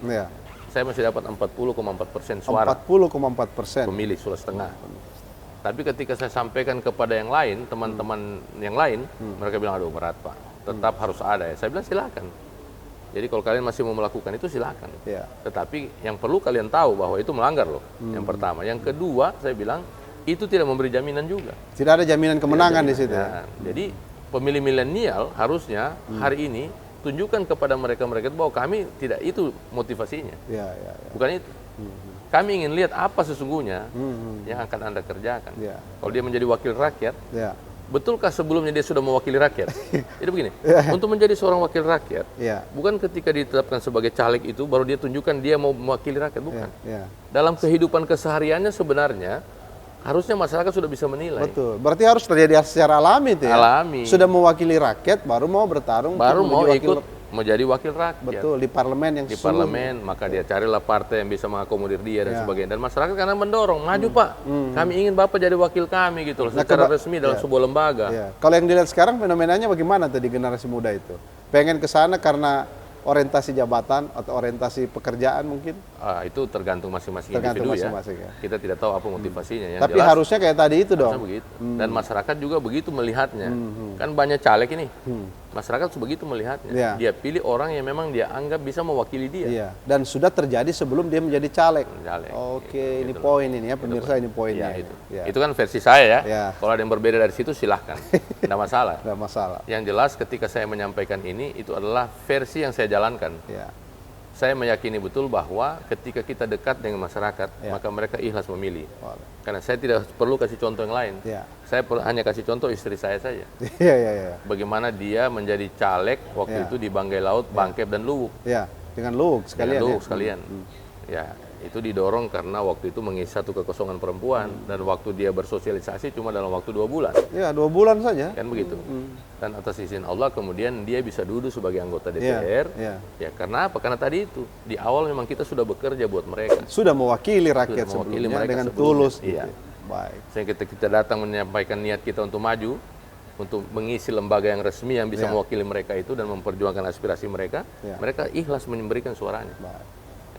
saya masih dapat 40,4% suara. 40,4% pemilih Sulawesi Tengah. Tapi ketika saya sampaikan kepada yang lain, teman-teman yang lain, mereka bilang, aduh berat Pak, tetap harus ada ya. Saya bilang silakan. Jadi kalau kalian masih mau melakukan itu silakan. Tetapi yang perlu kalian tahu bahwa itu melanggar loh. Yang pertama. Yang kedua, saya bilang, itu tidak memberi jaminan juga. Tidak ada jaminan kemenangan di situ. Jadi pemilih milenial harusnya hari ini tunjukkan kepada mereka-mereka bahwa kami tidak itu motivasinya. Bukan itu. Kami ingin lihat apa sesungguhnya yang akan Anda kerjakan. Kalau dia menjadi wakil rakyat, betulkah sebelumnya dia sudah mewakili rakyat? Jadi begini, untuk menjadi seorang wakil rakyat, bukan ketika ditetapkan sebagai caleg itu baru dia tunjukkan dia mau mewakili rakyat, bukan. Dalam kehidupan kesehariannya sebenarnya Harusnya masyarakat sudah bisa menilai. Betul. Berarti harus terjadi secara alami itu ya. Alami. Sudah mewakili rakyat, baru mau bertarung. Baru mau ikut menjadi wakil rakyat. Betul. Di parlemen yang di parlemen, maka dia carilah partai yang bisa mengakomodir dia dan sebagainya. Dan masyarakat karena mendorong, maju Pak, kami ingin Bapak jadi wakil kami gitu loh, secara resmi dalam sebuah lembaga. Kalau yang dilihat sekarang fenomenanya bagaimana tuh di generasi muda itu? Pengen ke sana karena orientasi jabatan atau orientasi pekerjaan mungkin? Itu tergantung masing-masing individu ya. Kita tidak tahu apa motivasinya. Yang tapi jelas, harusnya kayak tadi itu dong. Begitu. Dan masyarakat juga begitu melihatnya. Kan banyak caleg ini. Masyarakat begitu melihatnya. Dia pilih orang yang memang dia anggap bisa mewakili dia. Iya. Dan sudah terjadi sebelum dia menjadi caleg. Oke, ini poin ini ya pemirsa, ini poinnya. Itu kan versi saya ya. Kalau ada yang berbeda dari situ silahkan. Tidak masalah. Tidak masalah. Yang jelas ketika saya menyampaikan ini, itu adalah versi yang saya jalankan. Saya meyakini betul bahwa ketika kita dekat dengan masyarakat, maka mereka ikhlas memilih. Karena saya tidak perlu kasih contoh yang lain. Saya hanya kasih contoh istri saya saja. Bagaimana dia menjadi caleg waktu itu di Banggai Laut, Bangkep dan Luwuk. Dengan Luwuk sekalian. Dengan Luwuk sekalian. Ya, itu didorong karena waktu itu mengisi satu kekosongan perempuan dan waktu dia bersosialisasi cuma dalam waktu 2 bulan. 2 bulan saja. Kan begitu. Dan atas izin Allah kemudian dia bisa duduk sebagai anggota DPR. Ya karena apa? Karena tadi itu di awal memang kita sudah bekerja buat mereka. Sudah mewakili rakyat sebelumnya dengan tulus. Baik. Sehingga kita datang menyampaikan niat kita untuk maju, untuk mengisi lembaga yang resmi yang bisa mewakili mereka itu dan memperjuangkan aspirasi mereka, mereka ikhlas memberikan suaranya.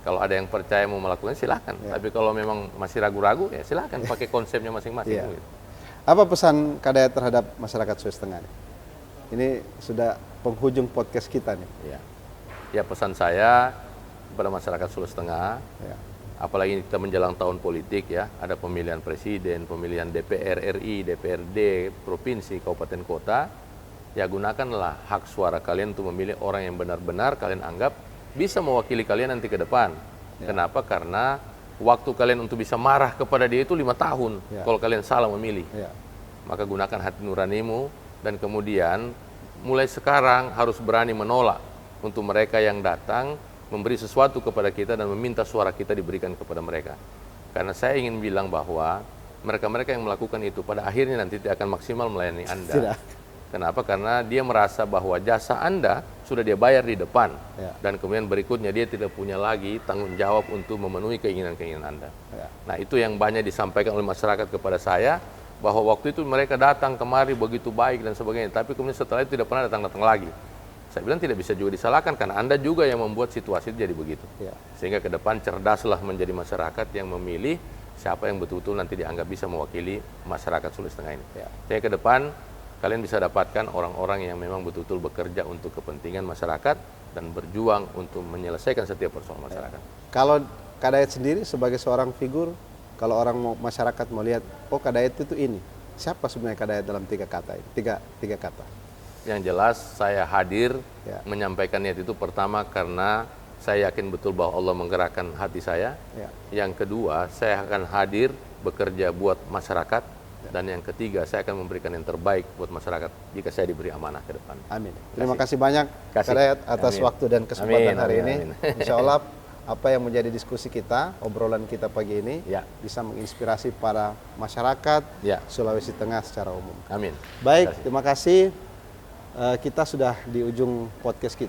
Kalau ada yang percaya mau melakukan silahkan. Tapi kalau memang masih ragu-ragu ya silahkan pakai konsepnya masing-masing. Gitu. Apa pesan Kak Dayat terhadap masyarakat Sulawesi Tengah? Ini sudah penghujung podcast kita nih. Ya pesan saya kepada masyarakat Sulawesi Tengah, apalagi kita menjelang tahun politik ya, ada pemilihan presiden, pemilihan DPR RI, DPRD, provinsi, kabupaten kota, ya gunakanlah hak suara kalian untuk memilih orang yang benar-benar kalian anggap bisa mewakili kalian nanti ke depan. Kenapa? Karena waktu kalian untuk bisa marah kepada dia itu 5 tahun kalau kalian salah memilih. Maka gunakan hati nuranimu dan kemudian mulai sekarang harus berani menolak untuk mereka yang datang memberi sesuatu kepada kita dan meminta suara kita diberikan kepada mereka. Karena saya ingin bilang bahwa mereka-mereka yang melakukan itu pada akhirnya nanti tidak akan maksimal melayani Anda. Kenapa? Karena dia merasa bahwa jasa Anda sudah dia bayar di depan. Dan kemudian berikutnya dia tidak punya lagi tanggung jawab untuk memenuhi keinginan-keinginan Anda. Nah itu yang banyak disampaikan oleh masyarakat kepada saya, bahwa waktu itu mereka datang kemari begitu baik dan sebagainya, tapi kemudian setelah itu tidak pernah datang-datang lagi. Saya bilang tidak bisa juga disalahkan karena Anda juga yang membuat situasi itu jadi begitu. Sehingga ke depan cerdaslah menjadi masyarakat yang memilih siapa yang betul-betul nanti dianggap bisa mewakili masyarakat Sulawesi Tengah ini. Sehingga ke depan kalian bisa dapatkan orang-orang yang memang betul-betul bekerja untuk kepentingan masyarakat dan berjuang untuk menyelesaikan setiap persoalan masyarakat. Kalau Kak Dayat sendiri sebagai seorang figur, kalau orang masyarakat mau lihat, oh Kak Dayat itu ini, siapa sebenarnya Kak Dayat dalam 3 kata ini? Tiga kata. Yang jelas saya hadir menyampaikan niat itu pertama karena saya yakin betul bahwa Allah menggerakkan hati saya. Yang kedua, saya akan hadir bekerja buat masyarakat. Dan yang ketiga, saya akan memberikan yang terbaik buat masyarakat jika saya diberi amanah ke depan. Amin. Terima kasih banyak Kak Dayat atas waktu dan kesempatan hari ini. Insya Allah apa yang menjadi diskusi kita, obrolan kita pagi ini bisa menginspirasi para masyarakat Sulawesi Tengah secara umum. Amin. Baik, terima kasih. Kita sudah di ujung podcast kita.